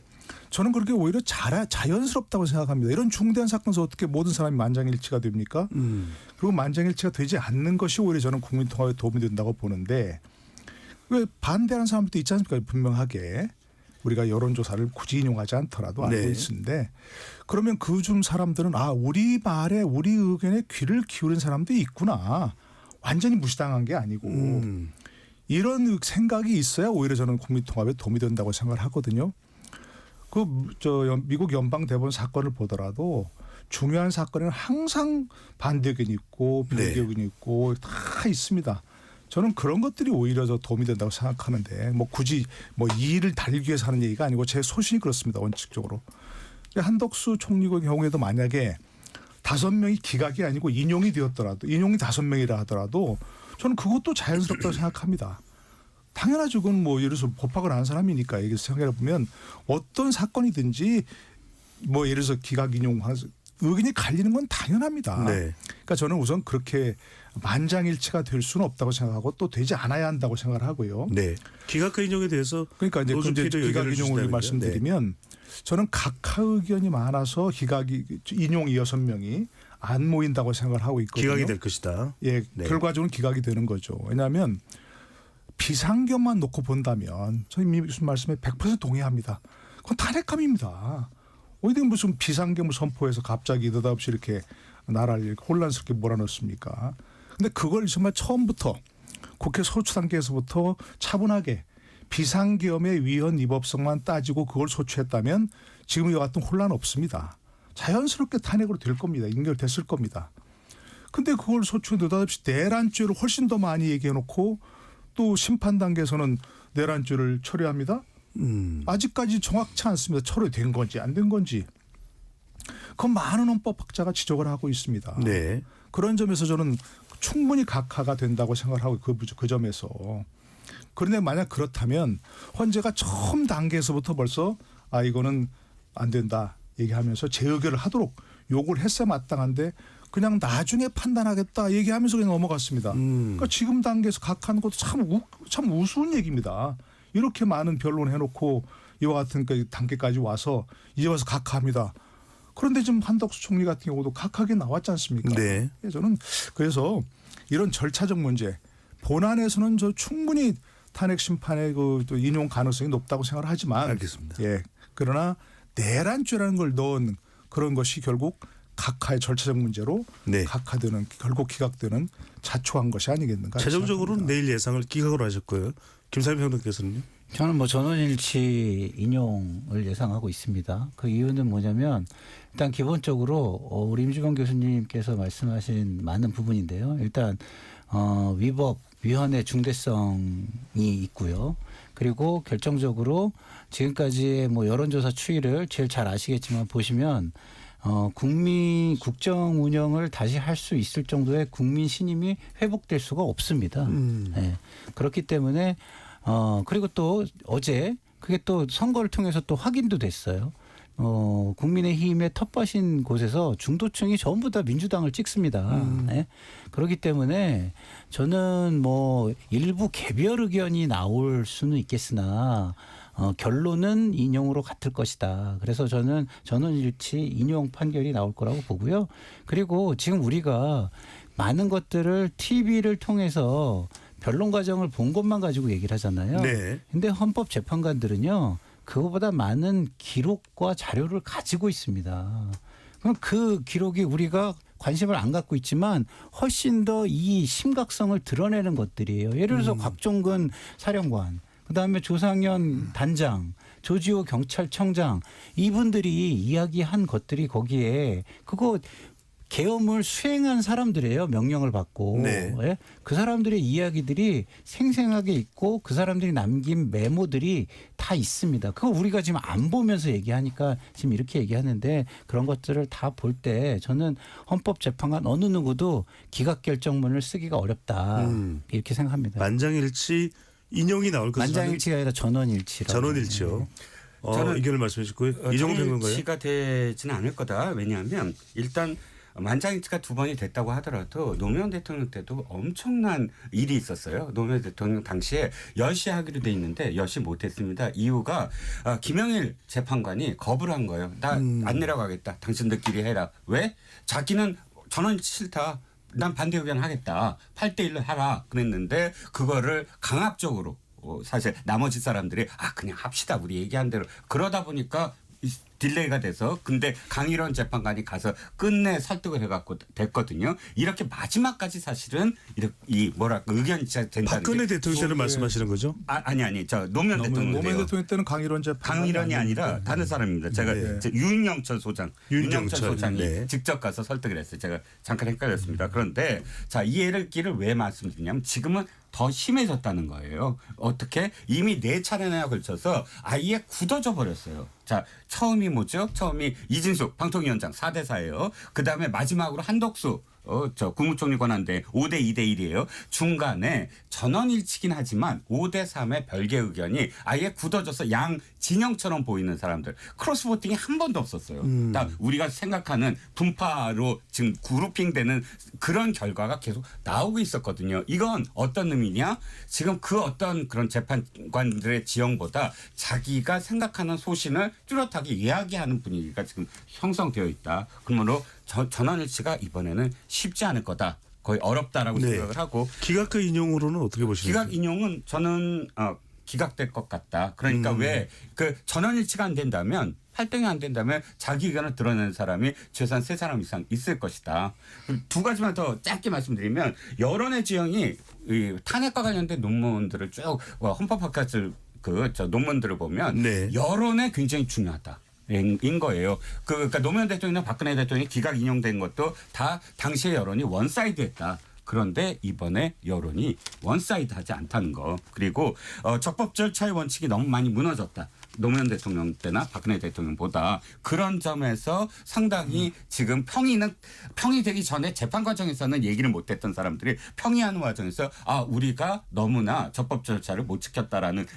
S4: 저는 그렇게 오히려 자연스럽다고 생각합니다. 이런 중대한 사건에서 어떻게 모든 사람이 만장일치가 됩니까? 그리고 만장일치가 되지 않는 것이 오히려 저는 국민 통합에 도움이 된다고 보는데 왜 반대하는 사람들도 있지 않습니까? 분명하게 우리가 여론조사를 굳이 인용하지 않더라도 알고
S1: 네.
S4: 있는데 그러면 그 중 사람들은 우리 말에 우리 의견에 귀를 기울인 사람도 있구나. 완전히 무시당한 게 아니고 이런 생각이 있어야 오히려 저는 국민 통합에 도움이 된다고 생각을 하거든요. 미국 연방 대법원 사건을 보더라도 중요한 사건에는 항상 반대 의견이 있고 비례
S1: 네.
S4: 의견이 있고 다 있습니다. 저는 그런 것들이 오히려 더 도움이 된다고 생각하는데 뭐 굳이 뭐 이의를 달기 위해서 하는 얘기가 아니고 제 소신이 그렇습니다. 원칙적으로. 한덕수 총리의 경우에도 만약에 5명이 기각이 아니고 인용이 되었더라도 인용이 5명이라 하더라도 저는 그것도 자연스럽다고 생각합니다. 당연하죠. 그건 뭐 예를 들어서 법학을 아는 사람이니까 얘기 생각해 보면 어떤 사건이든지 뭐 예를 들어서 기각 인용 의견이 갈리는 건 당연합니다.
S1: 네.
S4: 그러니까 저는 우선 그렇게 만장일치가 될 수는 없다고 생각하고 또 되지 않아야 한다고 생각을 하고요.
S1: 네. 기각과 인용에 대해서
S4: 그러니까 이제
S1: 노숙희도
S4: 기각
S1: 의견을
S4: 인용을
S1: 주시다는데요.
S4: 말씀드리면 저는 각하 의견이 많아서 인용이 6명이 안 모인다고 생각을 하고 있거든요.
S1: 기각이 될 것이다.
S4: 예,
S1: 네.
S4: 결과적으로 기각이 되는 거죠. 왜냐하면 비상경만 놓고 본다면 저는 이미 무슨 말씀에 100% 동의합니다. 그건 탄핵감입니다. 어디 무슨 비상경을 선포해서 갑자기 느닷없이 이렇게 나라를 혼란스럽게 몰아넣습니까? 근데 그걸 정말 처음부터 국회 소추 단계에서부터 차분하게 비상계엄의 위헌 위법성만 따지고 그걸 소추했다면 지금 이와 같은 혼란 없습니다. 자연스럽게 탄핵으로 될 겁니다. 연결됐을 겁니다. 근데 그걸 소추해 느닷없이 내란죄를 훨씬 더 많이 얘기해놓고 또 심판 단계에서는 내란죄를 처리합니다. 아직까지 정확치 않습니다. 처리된 건지 안 된 건지. 그건 많은 헌법학자가 지적을 하고 있습니다.
S1: 네.
S4: 그런 점에서 저는 충분히 각하가 된다고 생각을 하고 그 점에서. 그런데 만약 그렇다면 헌재가 처음 단계에서부터 벌써 이거는 안 된다 얘기하면서 재의결을 하도록 요구를 했어야 마땅한데 그냥 나중에 판단하겠다 얘기하면서 그냥 넘어갔습니다. 그러니까 지금 단계에서 각하는 것도 참 우스운 얘기입니다. 이렇게 많은 변론을 해놓고 이와 같은 그 단계까지 와서 이제 와서 각하합니다. 그런데 지금 한덕수 총리 같은 경우도 각하게 나왔지 않습니까?
S1: 네.
S4: 저는 그래서 이런 절차적 문제 본안에서는 저 충분히 탄핵 심판의 또 인용 가능성이 높다고 생각을 하지만
S1: 알겠습니다.
S4: 예. 그러나 내란죄라는 걸 넣은 그런 것이 결국 각하의 절차적 문제로
S1: 네.
S4: 각하되는 결국 기각되는 자초한 것이 아니겠는가.
S1: 최종적으로는 내일 예상을 기각으로 하셨고요. 김상민 평론가께서는요?
S10: 저는 뭐 전원일치 인용을 예상하고 있습니다. 그 이유는 뭐냐면 일단 기본적으로 우리 임주범 교수님께서 말씀하신 많은 부분인데요. 일단 위법 위헌의 중대성이 있고요. 그리고 결정적으로 지금까지의 뭐 여론조사 추이를 제일 잘 아시겠지만 보시면 국민 국정 운영을 다시 할 수 있을 정도의 국민 신임이 회복될 수가 없습니다. 네. 그렇기 때문에 그리고 또 어제 그게 또 선거를 통해서 또 확인도 됐어요. 국민의힘의 텃밭인 곳에서 중도층이 전부 다 민주당을 찍습니다. 네. 그렇기 때문에 저는 뭐 일부 개별 의견이 나올 수는 있겠으나 결론은 인용으로 같을 것이다. 그래서 저는 전원일치 인용 판결이 나올 거라고 보고요. 그리고 지금 우리가 많은 것들을 TV를 통해서 변론 과정을 본 것만 가지고 얘기를 하잖아요.
S1: 네.
S10: 근데 헌법 재판관들은요. 그거보다 많은 기록과 자료를 가지고 있습니다. 그럼 그 기록이 우리가 관심을 안 갖고 있지만 훨씬 더 이 심각성을 드러내는 것들이에요. 예를 들어서 곽종근 사령관, 그다음에 조상현 단장, 조지호 경찰청장, 이분들이 이야기한 것들이 거기에 그거 계엄을 수행한 사람들이에요. 명령을 받고.
S1: 네.
S10: 예? 그 사람들의 이야기들이 생생하게 있고 그 사람들이 남긴 메모들이 다 있습니다. 그거 우리가 지금 안 보면서 얘기하니까 지금 이렇게 얘기하는데 그런 것들을 다 볼 때 저는 헌법재판관 어느 누구도 기각결정문을 쓰기가 어렵다. 이렇게 생각합니다.
S1: 만장일치 인용이 나올 것은
S10: 만장일치가 아니라 전원일치라고.
S1: 전원일치요.
S9: 저는
S1: 의견을 말씀해 주시고요. 이종훈 평론가요.
S9: 전원일치가 되지는 않을 거다. 왜냐하면 일단 만장일치가 2번이 됐다고 하더라도 노무현 대통령 때도 엄청난 일이 있었어요. 노무현 대통령 당시에 10시 하기로 돼 있는데 10시 못했습니다. 이유가 김영일 재판관이 거부를 한 거예요. 나 안 내려가겠다. 당신들끼리 해라. 왜? 자기는 전원일치 싫다. 난 반대 의견 하겠다. 8대1로 하라. 그랬는데 그거를 강압적으로 사실 나머지 사람들이 그냥 합시다. 우리 얘기한 대로. 그러다 보니까 딜레이가 돼서 근데 강일원 재판관이 가서 끝내 설득을 해갖고 됐거든요. 이렇게 마지막까지 사실은 이 뭐랄까 의견이차 된다는
S1: 박근혜 대통령 때는 말씀하시는 거죠?
S9: 아니 저 노무현 대통령
S4: 노무현
S9: 때요.
S4: 대통령 때는 강일원 재판관
S9: 강일원이 아니라 다른 사람입니다. 제가 윤영철 소장, 윤영철 소장이
S1: 네.
S9: 직접 가서 설득을 했어요. 제가 잠깐 헷갈렸습니다. 그런데 자, 이 예를 왜 말씀드리냐면 지금은 더 심해졌다는 거예요. 어떻게? 이미 4차례나 걸쳐서 아예 굳어져 버렸어요. 자, 처음이 뭐죠? 처음이 이진숙 방통위원장 4대4예요. 그다음에 마지막으로 한덕수 국무총리 권한대 5대2대 1이에요. 중간에 전원일치긴 하지만 5대3의 별개 의견이 아예 굳어져서 양 진영처럼 보이는 사람들. 크로스보팅이 한 번도 없었어요. 다 우리가 생각하는 분파로 지금 그룹핑되는 그런 결과가 계속 나오고 있었거든요. 이건 어떤 의미냐? 지금 그 어떤 그런 재판관들의 지형보다 자기가 생각하는 소신을 뚜렷하게 이야기하는 분위기가 지금 형성되어 있다. 그러므로 전원일치가 이번에는 쉽지 않을 거다. 거의 어렵다라고 생각을 하고.
S1: 기각과 인용으로는 어떻게 보시나요?
S9: 기각 인용은 저는 기각될 것 같다. 그러니까 왜 그 전원일치가 안 된다면 8등이 안 된다면 자기 의견을 드러내는 사람이 최소한 3사람 이상 있을 것이다. 그리고 2가지만 더 짧게 말씀드리면 여론의 지형이 이 탄핵과 관련된 논문들을 쭉 헌법학자들 논문들을 보면
S1: 네.
S9: 여론에 굉장히 중요하다. 인 거예요. 그러니까 노무현 대통령이나 박근혜 대통령이 기각 인용된 것도 다 당시의 여론이 원사이드했다. 그런데 이번에 여론이 원사이드하지 않다는 거. 그리고 적법 절차의 원칙이 너무 많이 무너졌다. 노무현 대통령 때나 박근혜 대통령보다 그런 점에서 상당히 지금 평이 되기 전에 재판 과정에서는 얘기를 못했던 사람들이 평이하는 과정에서 우리가 너무나 적법 절차를 못 지켰다라는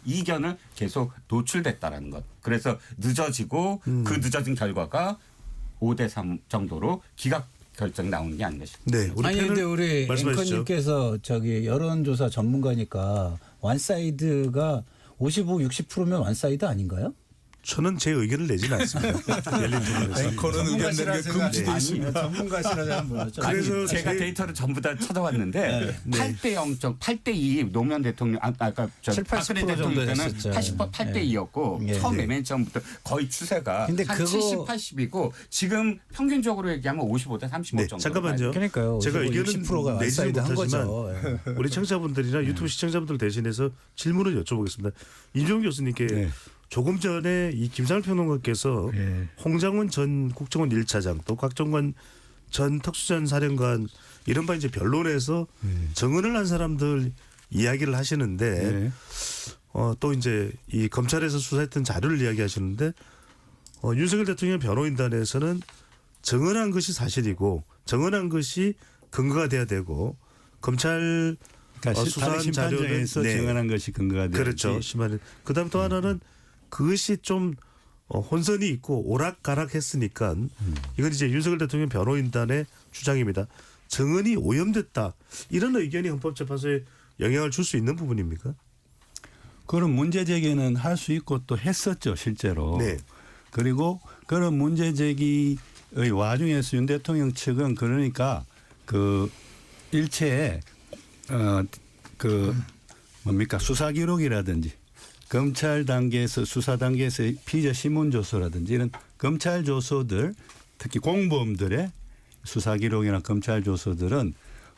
S9: 이견을 계속 노출됐다라는 것. 그래서 늦어지고 그 늦어진 결과가 5대3 정도로 기각 결정 나오는 게 아닌가 싶습니다.
S1: 네, 우리
S10: 아니 근데 우리
S1: 말씀하시죠.
S10: 앵커님께서 여론조사 전문가니까 원사이드가 55, 60%면 원사이드 아닌가요?
S1: 저는 제 의견을 내지는 않습니다. 열린 토론에서.
S4: 앵커는 의견 내는 게 금지돼 있습니다.
S10: 전문가시라는 분이죠.
S1: 그래서
S9: 제가 데이터를 전부 다 찾아왔는데 8대2 노무현 대통령 아까
S10: 7,
S9: 박근혜
S10: 80%
S9: 대통령 때는
S10: 정도 됐었죠.
S9: 8대2였고
S10: 예.
S9: 처음에 맨 처음부터 거의 추세가
S10: 근데
S9: 한
S10: 그거-
S9: 70, 80이고 지금 평균적으로 얘기하면 55대 35
S1: 네,
S9: 정도.
S1: 잠깐만요.
S10: 그러니까요.
S1: 제가
S10: 55,
S1: 의견은
S10: 60%가
S1: 내지는
S10: 원사이드 한
S1: 못하지만
S10: 거죠. 예.
S1: 우리 청취자분들이나 유튜브 시청자분들 대신해서 질문을 여쭤보겠습니다. 임종 교수님께
S3: 네.
S1: 조금 전에 이 김상일 평론가께서
S3: 네.
S1: 홍장훈 전 국정원 1차장 또 곽종관 전 특수전 사령관 이른바 이제 변론에서 증언을 한 사람들 이야기를 하시는데
S3: 네.
S1: 또 이제 이 검찰에서 수사했던 자료를 이야기하시는데 윤석열 대통령 변호인단에서는 증언한 것이 사실이고 증언한 것이 근거가 돼야 되고 검찰
S3: 그러니까
S1: 수사한
S3: 심판정에서
S1: 자료는
S3: 증언한 것이 근거가 되지.
S1: 그렇죠. 심한. 그다음 또 하나는 그것이 좀 혼선이 있고 오락가락했으니까 이건 이제 윤석열 대통령 변호인단의 주장입니다. 증언이 오염됐다. 이런 의견이 헌법재판소에 영향을 줄 수 있는 부분입니까?
S3: 그런 문제 제기는 할 수 있고 또 했었죠 실제로.
S1: 네.
S3: 그리고 그런 문제 제기의 와중에서 윤 대통령 측은 그러니까 그 일체에 그 뭡니까 수사 기록이라든지 검찰 단계에서 수사 단계에서 피의자 신문 조서라든지 이런 검찰 조서들 특히 공범들의 수사 기록이나 검찰 조서들은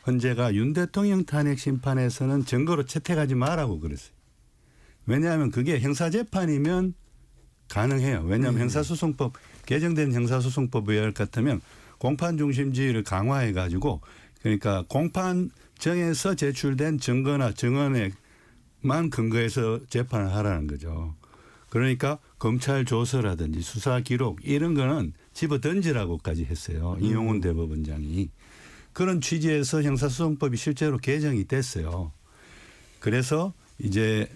S3: 헌재가 윤 대통령 탄핵 심판에서는 증거로 채택하지 말라고 그랬어요. 왜냐하면 그게 형사재판이면 가능해요. 왜냐하면 형사소송법 개정된 형사소송법 의학 같으면 공판 중심주의를 강화해 가지고 그러니까 공판정에서 제출된 증거나 증언에만 근거해서 재판을 하라는 거죠. 그러니까 검찰 조서라든지 수사 기록 이런 거는 집어 던지라고까지 했어요. 이용훈 대법원장이. 그런 취지에서 형사소송법이 실제로 개정이 됐어요. 그래서 이제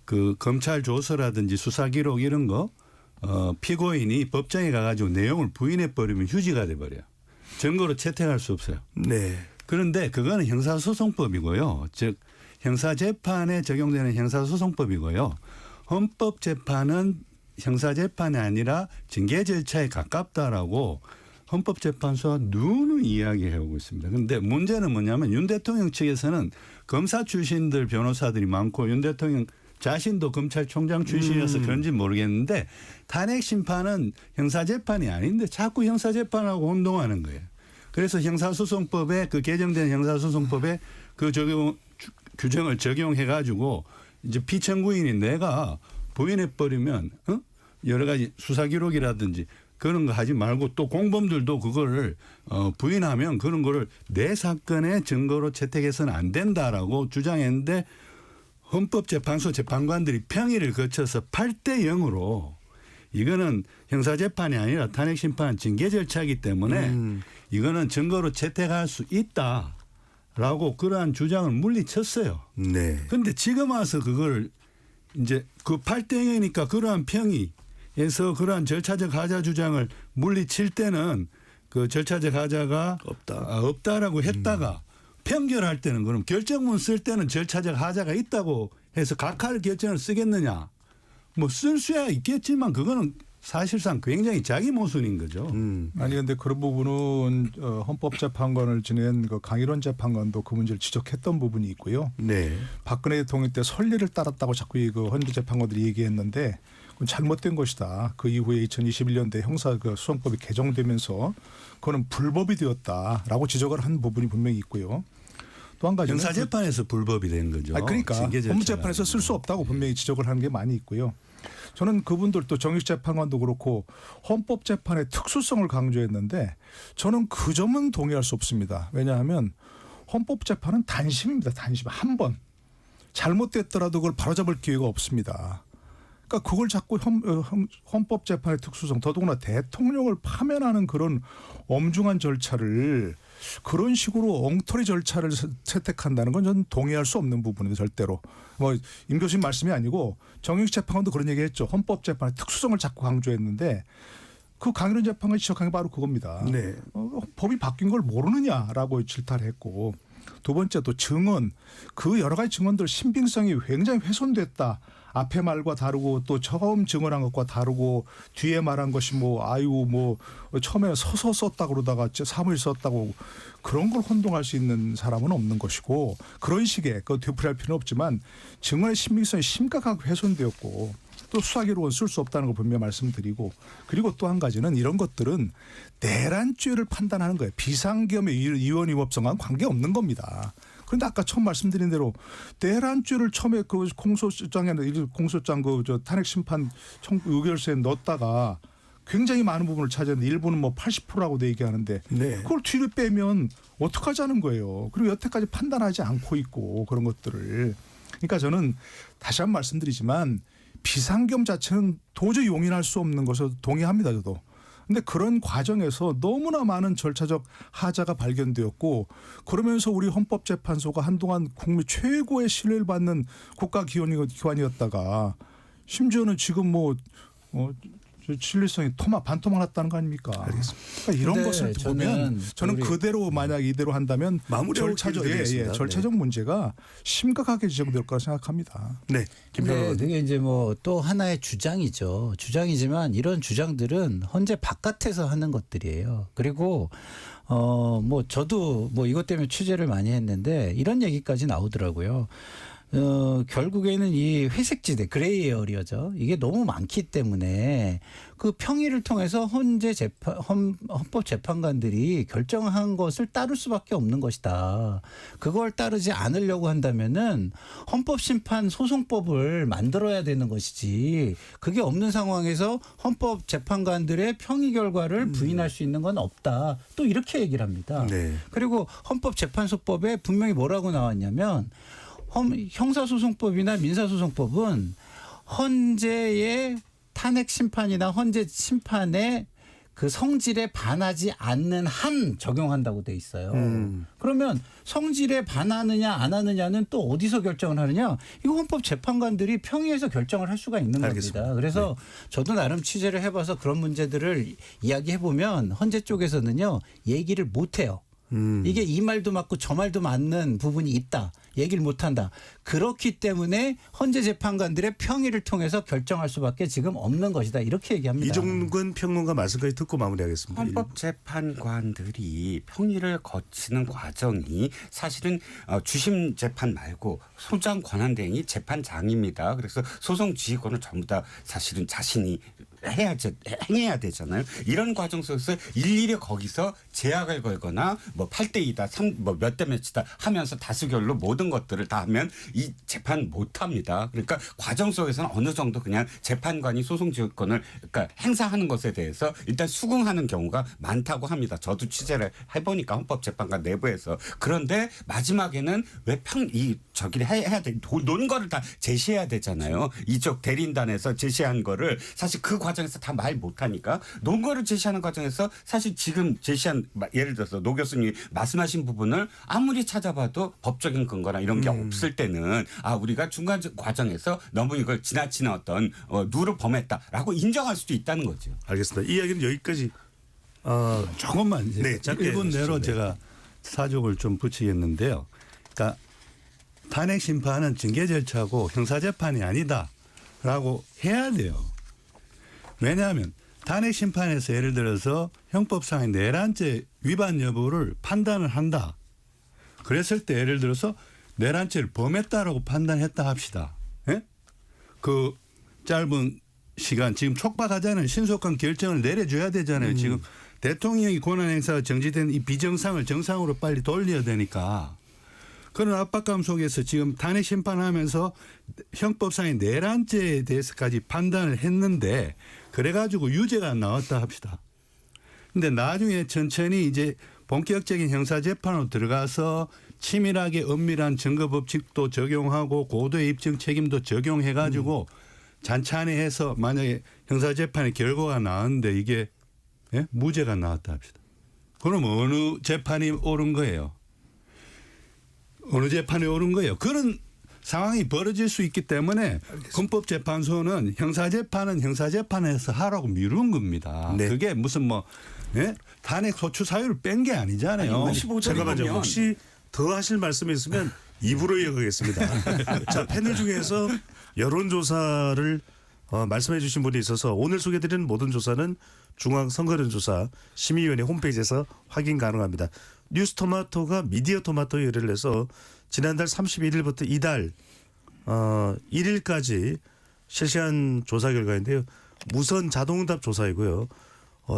S3: 그 검찰 조서라든지 수사 기록 이런 거 피고인이 법정에 가가지고 내용을 부인해 버리면 휴지가 돼 버려요. 증거로 채택할 수 없어요.
S1: 네.
S3: 그런데 그거는 형사소송법이고요. 즉 형사재판에 적용되는 형사소송법이고요. 헌법재판은 형사재판이 아니라 징계 절차에 가깝다라고 헌법재판소가 누누이 이야기해오고 있습니다. 그런데 문제는 뭐냐면 윤 대통령 측에서는 검사 출신들 변호사들이 많고 윤 대통령 자신도 검찰총장 출신이어서 그런지 모르겠는데 탄핵 심판은 형사재판이 아닌데 자꾸 형사재판하고 혼동하는 거예요. 그래서 형사소송법에 그 개정된 형사소송법에 그 규정을 적용해 가지고 이제 피청구인이 내가 부인해 버리면 여러 가지 수사 기록이라든지 그런 거 하지 말고 또 공범들도 그거를 부인하면 그런 거를 내 사건의 증거로 채택해서는 안 된다라고 주장했는데 헌법재판소 재판관들이 평의를 거쳐서 8대 0으로 이거는 형사재판이 아니라 탄핵심판 징계 절차이기 때문에 이거는 증거로 채택할 수 있다라고 그러한 주장을 물리쳤어요.
S1: 네.
S3: 그런데 지금 와서 그걸 이제 그 8대 0이니까 그러한 평의에서 그러한 절차적 하자 주장을 물리칠 때는 그 절차적 하자가 없다라고 했다가 편결할 때는 그럼 결정문 쓸 때는 절차적 하자가 있다고 해서 각하를 결정을 쓰겠느냐. 뭐 쓸 수야 있겠지만 그거는 사실상 굉장히 자기 모순인 거죠.
S4: 아니 근데 그런 부분은 헌법재판관을 지낸 그 강일원 재판관도 그 문제를 지적했던 부분이 있고요.
S1: 네.
S4: 박근혜 대통령 때 선례를 따랐다고 자꾸 그 헌재 재판관들이 얘기했는데 그건 잘못된 것이다. 그 이후에 2021년대 형사 그 소송법이 개정되면서 그거는 불법이 되었다라고 지적을 한 부분이 분명히 있고요. 또 한 가지는
S3: 형사재판에서 불법이 된 거죠.
S4: 그러니까 법무재판에서 쓸 수 없다고 분명히 지적을 하는 게 많이 있고요. 저는 그분들도 정익재판관도 그렇고 헌법재판의 특수성을 강조했는데 저는 그 점은 동의할 수 없습니다. 왜냐하면 헌법재판은 단심입니다. 단심. 한 번. 잘못됐더라도 그걸 바로잡을 기회가 없습니다. 그러니까 그걸 자꾸 헌법재판의 특수성 더더구나 대통령을 파면하는 그런 엄중한 절차를 그런 식으로 엉터리 절차를 채택한다는 건 저는 동의할 수 없는 부분입니다. 절대로. 뭐 임 교수님 말씀이 아니고 정익 재판관도 그런 얘기했죠. 헌법재판의 특수성을 자꾸 강조했는데 그 강일원 재판관이 지적한 게 바로 그겁니다.
S1: 네.
S4: 법이 바뀐 걸 모르느냐라고 질타를 했고 두 번째 또 증언 그 여러 가지 증언들 신빙성이 굉장히 훼손됐다. 앞에 말과 다르고 또 처음 증언한 것과 다르고 뒤에 말한 것이 뭐 처음에 서서 썼다 그러다가 사무실 썼다고 그런 걸 혼동할 수 있는 사람은 없는 것이고 그런 식의 그 되풀이할 필요는 없지만 증언의 신빙성이 심각하게 훼손되었고 또 수사기록은 쓸 수 없다는 걸 분명히 말씀드리고 그리고 또 한 가지는 이런 것들은 내란죄를 판단하는 거예요. 비상계엄의 이원 위법성과는 관계없는 겁니다. 그런데 아까 처음 말씀드린 대로 내란죄를 처음에 그 공소장에 공소장 그 탄핵 심판 의결서에 넣었다가 굉장히 많은 부분을 차지했는데 일부는 뭐 80%라고도 얘기하는데
S1: 네.
S4: 그걸 뒤로 빼면 어떡하자는 거예요. 그리고 여태까지 판단하지 않고 있고 그런 것들을. 그러니까 저는 다시 한번 말씀드리지만 비상계엄 자체는 도저히 용인할 수 없는 것을 동의합니다. 저도. 근데 그런 과정에서 너무나 많은 절차적 하자가 발견되었고 그러면서 우리 헌법재판소가 한동안 국민 최고의 신뢰를 받는 국가기관이었다가 심지어는 지금 신뢰성이 반토막 났다는 거 아닙니까? 그러니까 이런 것을 보면 저는 그대로 만약 이대로 한다면 절차적 문제가 심각하게 지적될 거라 생각합니다.
S1: 네.
S10: 근데 그게 이제 뭐 또 하나의 주장이죠. 주장이지만 이런 주장들은 헌재 바깥에서 하는 것들이에요. 그리고 뭐 저도 뭐 이것 때문에 취재를 많이 했는데 이런 얘기까지 나오더라고요. 결국에는 이 회색지대, 그레이 에어리어죠. 이게 너무 많기 때문에 그 평의를 통해서 헌법 재판관들이 결정한 것을 따를 수밖에 없는 것이다. 그걸 따르지 않으려고 한다면은 헌법심판 소송법을 만들어야 되는 것이지. 그게 없는 상황에서 헌법 재판관들의 평의 결과를 부인할 수 있는 건 없다. 또 이렇게 얘기를 합니다.
S1: 네.
S10: 그리고 헌법재판소법에 분명히 뭐라고 나왔냐면 형사소송법이나 민사소송법은 헌재의 탄핵 심판이나 헌재 심판의 그 성질에 반하지 않는 한 적용한다고 돼 있어요. 그러면 성질에 반하느냐 안 하느냐는 또 어디서 결정을 하느냐? 이거 헌법 재판관들이 평의해서 결정을 할 수가 있는
S1: 알겠습니다.
S10: 겁니다. 그래서 저도 나름 취재를 해봐서 그런 문제들을 이야기해 보면 헌재 쪽에서는요 얘기를 못 해요. 이게 이 말도 맞고 저 말도 맞는 부분이 있다. 얘기를 못한다. 그렇기 때문에 헌재 재판관들의 평의를 통해서 결정할 수밖에 지금 없는 것이다. 이렇게 얘기합니다.
S1: 이종근 평론가 말씀까지 듣고 마무리하겠습니다.
S9: 헌법재판관들이 평의를 거치는 과정이 사실은 주심 재판 말고 소장 권한대행이 재판장입니다. 그래서 소송 지휘권을 전부 다 사실은 자신이 행해야 되잖아요. 이런 과정 속에서 일일이 거기서 제약을 걸거나 뭐 8대2다, 뭐 몇 대 몇이다 하면서 다수결로 모든 것들을 다 하면 이 재판 못 합니다. 그러니까 과정 속에서는 어느 정도 그냥 재판관이 소송 지휘권을 그러니까 행사하는 것에 대해서 일단 수긍하는 경우가 많다고 합니다. 저도 취재를 해보니까 헌법재판관 내부에서. 그런데 마지막에는 왜 저기를 해야 돼. 논거를 다 제시해야 되잖아요. 이쪽 대리인단에서 제시한 거를 사실 그 과정에서 다 말 못하니까 논거를 제시하는 과정에서 사실 지금 제시한 예를 들어서 노 교수님이 말씀하신 부분을 아무리 찾아봐도 법적인 근거나 이런 게 없을 때는 우리가 중간 과정에서 너무 이걸 지나치는 어떤 룰을 범했다라고 인정할 수도 있다는 거죠.
S1: 알겠습니다. 이 이야기는 여기까지.
S3: 조금만 이제
S1: 네, 짧게
S3: 1분 내로
S1: 해주시죠. 네.
S3: 제가 사족을 좀 붙이겠는데요. 그러니까 탄핵 심판은 징계 절차고 형사재판이 아니다라고 해야 돼요. 왜냐하면 탄핵 심판에서 예를 들어서 형법상의 내란죄 위반 여부를 판단을 한다. 그랬을 때 예를 들어서 내란죄를 범했다라고 판단했다 합시다. 예? 그 짧은 시간 지금 촉박하자는 신속한 결정을 내려줘야 되잖아요. 지금 대통령이 권한행사가 정지된 이 비정상을 정상으로 빨리 돌려야 되니까. 그런 압박감 속에서 지금 탄핵 심판하면서 형법상의 내란죄에 대해서까지 판단을 했는데 그래가지고 유죄가 나왔다 합시다. 근데 나중에 천천히 이제 본격적인 형사재판으로 들어가서 치밀하게 엄밀한 증거법칙도 적용하고 고도의 입증 책임도 적용해가지고 잔잔히 해서 만약에 형사재판의 결과가 나왔는데 이게 무죄가 나왔다 합시다. 그럼 어느 재판이 옳은 거예요? 어느 재판이 옳은 거예요? 그런 상황이 벌어질 수 있기 때문에 헌법재판소는 형사재판은 형사재판에서 하라고 미룬 겁니다.
S1: 네.
S3: 그게 무슨 탄핵 소추 사유를 뺀 게 아니잖아요.
S1: 잠깐만요. 혹시 더 하실 말씀이 있으면 입으로 이어가겠습니다. 자, 패널 중에서 여론조사를 말씀해 주신 분이 있어서 오늘 소개해드리는 모든 조사는 중앙선거론조사 심의위원회 홈페이지에서 확인 가능합니다. 뉴스토마토가 미디어토마토에 의뢰를 해서 지난달 31일부터 이달 1일까지 실시한 조사 결과인데요. 무선 자동응답 조사이고요.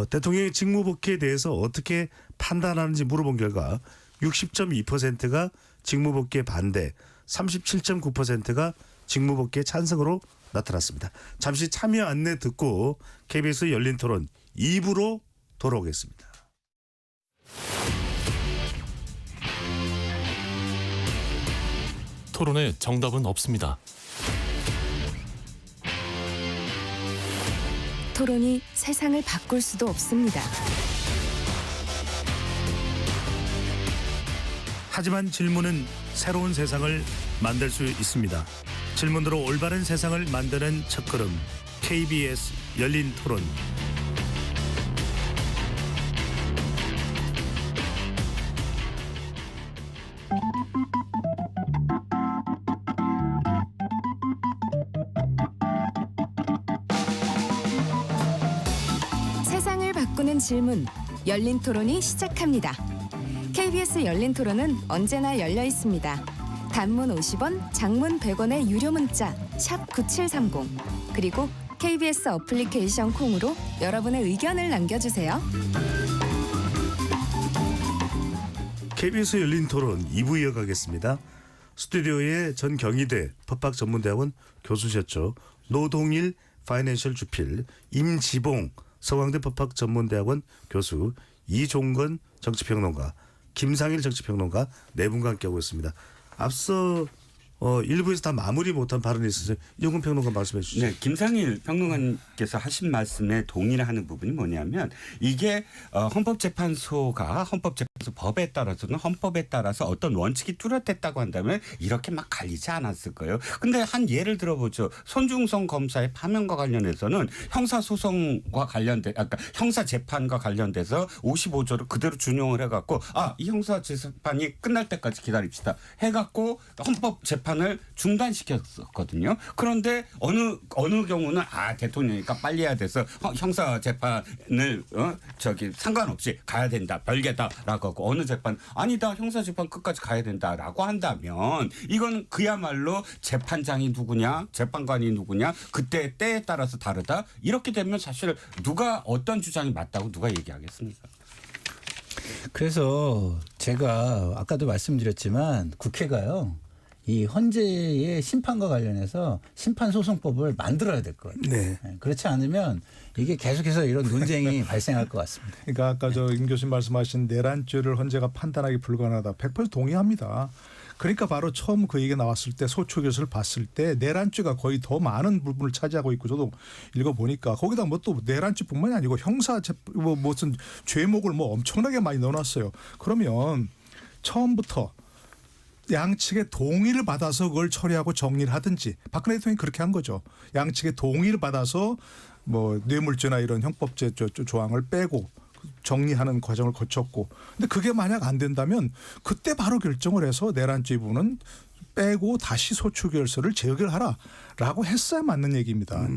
S1: 대통령의 직무복귀에 대해서 어떻게 판단하는지 물어본 결과 60.2%가 직무복귀에 반대, 37.9%가 직무복귀에 찬성으로 나타났습니다. 잠시 참여 안내 듣고 KBS 열린토론 2부로 돌아오겠습니다.
S11: 토론에 정답은 없습니다.
S2: 토론이 세상을 바꿀 수도 없습니다.
S1: 하지만 질문은 새로운 세상을 만들 수 있습니다. 질문으로 올바른 세상을 만드는 첫걸음 KBS 열린 토론.
S2: 세상을 바꾸는 질문. 열린 토론이 시작합니다. KBS 열린 토론은 언제나 열려 있습니다. 단문 50원, 장문 100원의 유료 문자 샵 9730 그리고 KBS 어플리케이션 콩으로 여러분의 의견을 남겨주세요.
S1: KBS 열린 토론 2부 이어가겠습니다. 스튜디오에 전 경희대 법학전문대학원 교수셨죠. 노동일 파이낸셜 주필, 임지봉 서강대 법학전문대학원 교수, 이종건 정치평론가, 김상일 정치평론가 네 분과 함께하고 있습니다. 앞서 일부에서 다 마무리 못한 발언이 있어서 이종건 평론가 말씀해 주시죠.
S9: 네, 김상일 평론가님께서 하신 말씀에 동의를 하는 부분이 뭐냐면 이게 헌법재판소가 헌법재판소 법에 따라서는 헌법에 따라서 어떤 원칙이 뚜렷했다고 한다면 이렇게 막 갈리지 않았을 거예요. 근데 한 예를 들어보죠. 손중성 검사의 파면과 관련해서는 형사소송과 관련돼, 아까 형사재판과 관련돼서 55조를 그대로 준용을 해갖고 이 형사재판이 끝날 때까지 기다립시다 해갖고 헌법재판을 중단시켰었거든요. 그런데 어느 경우는 대통령이니까 빨리 해야 돼서 형사 재판을 상관없이 가야 된다, 별개다라고 하고 어느 재판 아니다, 형사 재판 끝까지 가야 된다라고 한다면 이건 그야말로 재판장이 누구냐, 재판관이 누구냐, 그때 때에 따라서 다르다. 이렇게 되면 사실 누가 어떤 주장이 맞다고 누가 얘기하겠습니까?
S10: 그래서 제가 아까도 말씀드렸지만 국회가요. 이 헌재의 심판과 관련해서 심판소송법을 만들어야 될 것 같아요.
S1: 네.
S10: 그렇지 않으면 이게 계속해서 이런 논쟁이 발생할 것 같습니다.
S4: 그러니까 아까 임 교수님 말씀하신 내란죄를 헌재가 판단하기 불가능하다. 100% 동의합니다. 그러니까 바로 처음 그 얘기가 나왔을 때 소추교수를 봤을 때 내란죄가 거의 더 많은 부분을 차지하고 있고 저도 읽어보니까 거기다 뭐 또 내란죄뿐만이 아니고 형사 무슨 죄목을 엄청나게 많이 넣어놨어요. 그러면 처음부터 양측의 동의를 받아서 그걸 처리하고 정리를 하든지 박근혜 대통령이 그렇게 한 거죠. 양측의 동의를 받아서 뇌물죄나 이런 형법죄 조항을 빼고 정리하는 과정을 거쳤고 근데 그게 만약 안 된다면 그때 바로 결정을 해서 내란죄 부분은 빼고 다시 소추결서를 재의결하라라고 했어야 맞는 얘기입니다.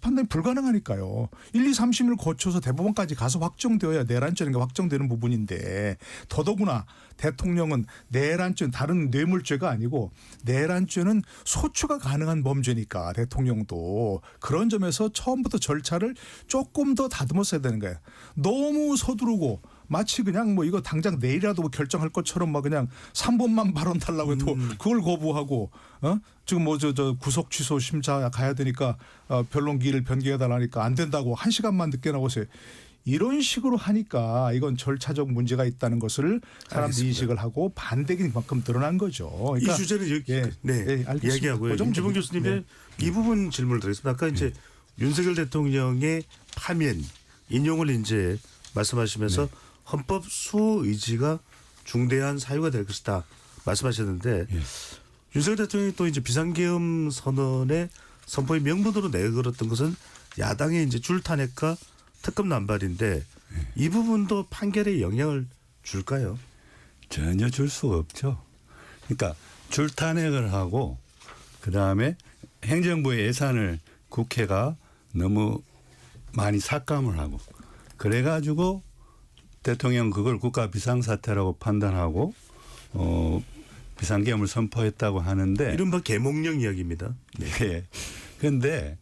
S4: 판단이 불가능하니까요. 1, 2, 3심을 거쳐서 대법원까지 가서 확정되어야 내란죄는 확정되는 부분인데 더더구나 대통령은 내란죄는 다른 뇌물죄가 아니고 내란죄는 소추가 가능한 범죄니까 대통령도 그런 점에서 처음부터 절차를 조금 더 다듬었어야 되는 거예요. 너무 서두르고 마치 그냥 이거 당장 내일이라도 결정할 것처럼 그냥 3번만 발언 달라고 해도 그걸 거부하고 지금 구속 취소 심사 가야 되니까 변론기일을 변경해 달라니까 안 된다고 1시간만 늦게 나오세요. 이런 식으로 하니까 이건 절차적 문제가 있다는 것을 사람들이 인식을 하고 반대가 그만큼 드러난 거죠. 그러니까
S1: 이 주제는 여기 이야기하고요. 임지봉 교수님의 이 부분 질문을 드리겠습니다. 아까 이제 윤석열 대통령의 파면 인용을 이제 말씀하시면서 헌법 수호 의지가 중대한 사유가 될 것이다 말씀하셨는데 윤석열 대통령이 또 이제 비상계엄 선언의 선포의 명분으로 내걸었던 것은 야당의 이제 줄탄핵과 특검 남발인데 이 부분도 판결에 영향을 줄까요?
S3: 전혀 줄 수가 없죠. 그러니까 줄탄핵을 하고 그다음에 행정부의 예산을 국회가 너무 많이 삭감을 하고 그래가지고 대통령 그걸 국가 비상사태라고 판단하고 비상계엄을 선포했다고 하는데
S1: 이른바 계몽령 이야기입니다.
S3: 네. 그런데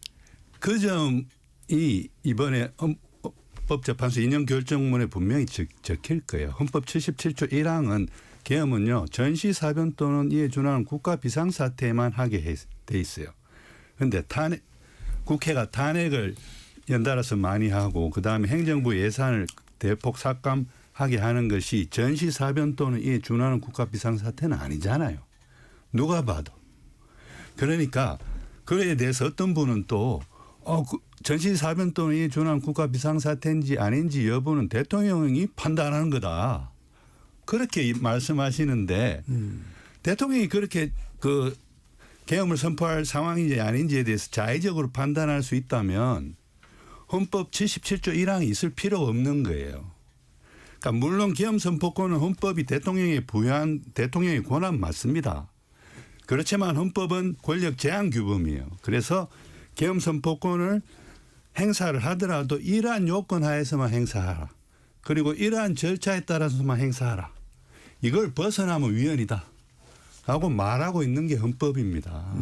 S3: 그 점이 이번에 헌법재판소 인용 결정문에 분명히 적힐 거예요. 헌법 77조 1항은 계엄은요 전시사변 또는 이에 준하는 국가 비상사태에만 하게 돼 있어요. 그런데 국회가 탄핵을 연달아서 많이 하고 그다음에 행정부 예산을 대폭 삭감하게 하는 것이 전시사변 또는 이에 준하는 국가 비상사태는 아니잖아요. 누가 봐도. 그러니까 그에 대해서 어떤 분은 또 전시사변 또는 이에 준하는 국가 비상사태인지 아닌지 여부는 대통령이 판단하는 거다. 그렇게 말씀하시는데 대통령이 그렇게 계엄을 선포할 상황인지 아닌지에 대해서 자의적으로 판단할 수 있다면 헌법 77조 1항이 있을 필요가 없는 거예요. 그러니까 물론 계엄 선포권은 헌법이 대통령에 부여한 대통령의 권한 맞습니다. 그렇지만 헌법은 권력 제한 규범이에요. 그래서 계엄 선포권을 행사를 하더라도 이러한 요건 하에서만 행사하라. 그리고 이러한 절차에 따라서만 행사하라. 이걸 벗어나면 위헌이다. 라고 말하고 있는 게 헌법입니다.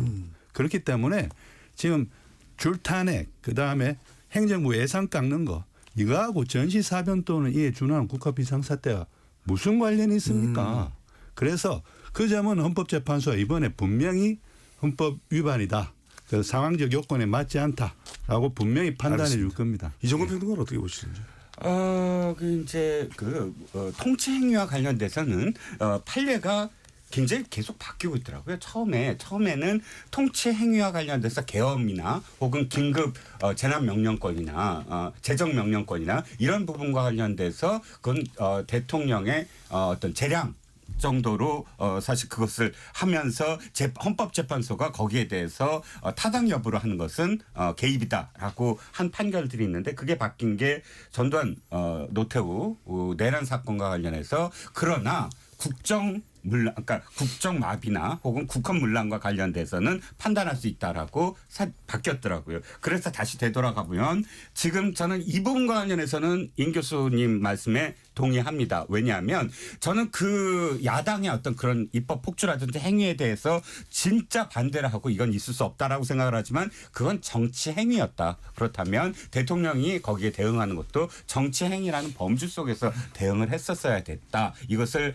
S3: 그렇기 때문에 지금 줄탄핵 그다음에 행정부 예산 깎는 거 이거하고 전시사변 또는 이에 준하는 국가 비상사태가 무슨 관련이 있습니까? 그래서 그 점은 헌법재판소가 이번에 분명히 헌법 위반이다. 그 상황적 요건에 맞지 않다라고 분명히 판단해 줄 겁니다.
S1: 이종건 평론가는 어떻게 보시는지?
S9: 통치 행위와 관련돼서는 판례가 굉장히 계속 바뀌고 있더라고요. 처음에는 통치 행위와 관련돼서 계엄이나 혹은 긴급 재난 명령권이나 재정 명령권이나 이런 부분과 관련돼서 그건 대통령의 어떤 재량 정도로 사실 그것을 하면서 헌법재판소가 거기에 대해서 타당 여부를 하는 것은 개입이다라고 한 판결들이 있는데 그게 바뀐 게 전두환 노태우 내란 사건과 관련해서 그러나 그러니까 국정마비나 혹은 국헌문란과 관련돼서는 판단할 수 있다라고 바뀌었더라고요. 그래서 다시 되돌아가 보면 지금 저는 이 부분과 관련해서는 임 교수님 말씀에 동의합니다. 왜냐하면 저는 그 야당의 어떤 그런 입법 폭주라든지 행위에 대해서 진짜 반대를 하고 이건 있을 수 없다라고 생각을 하지만 그건 정치 행위였다. 그렇다면 대통령이 거기에 대응하는 것도 정치 행위라는 범주 속에서 대응을 했었어야 됐다. 이것을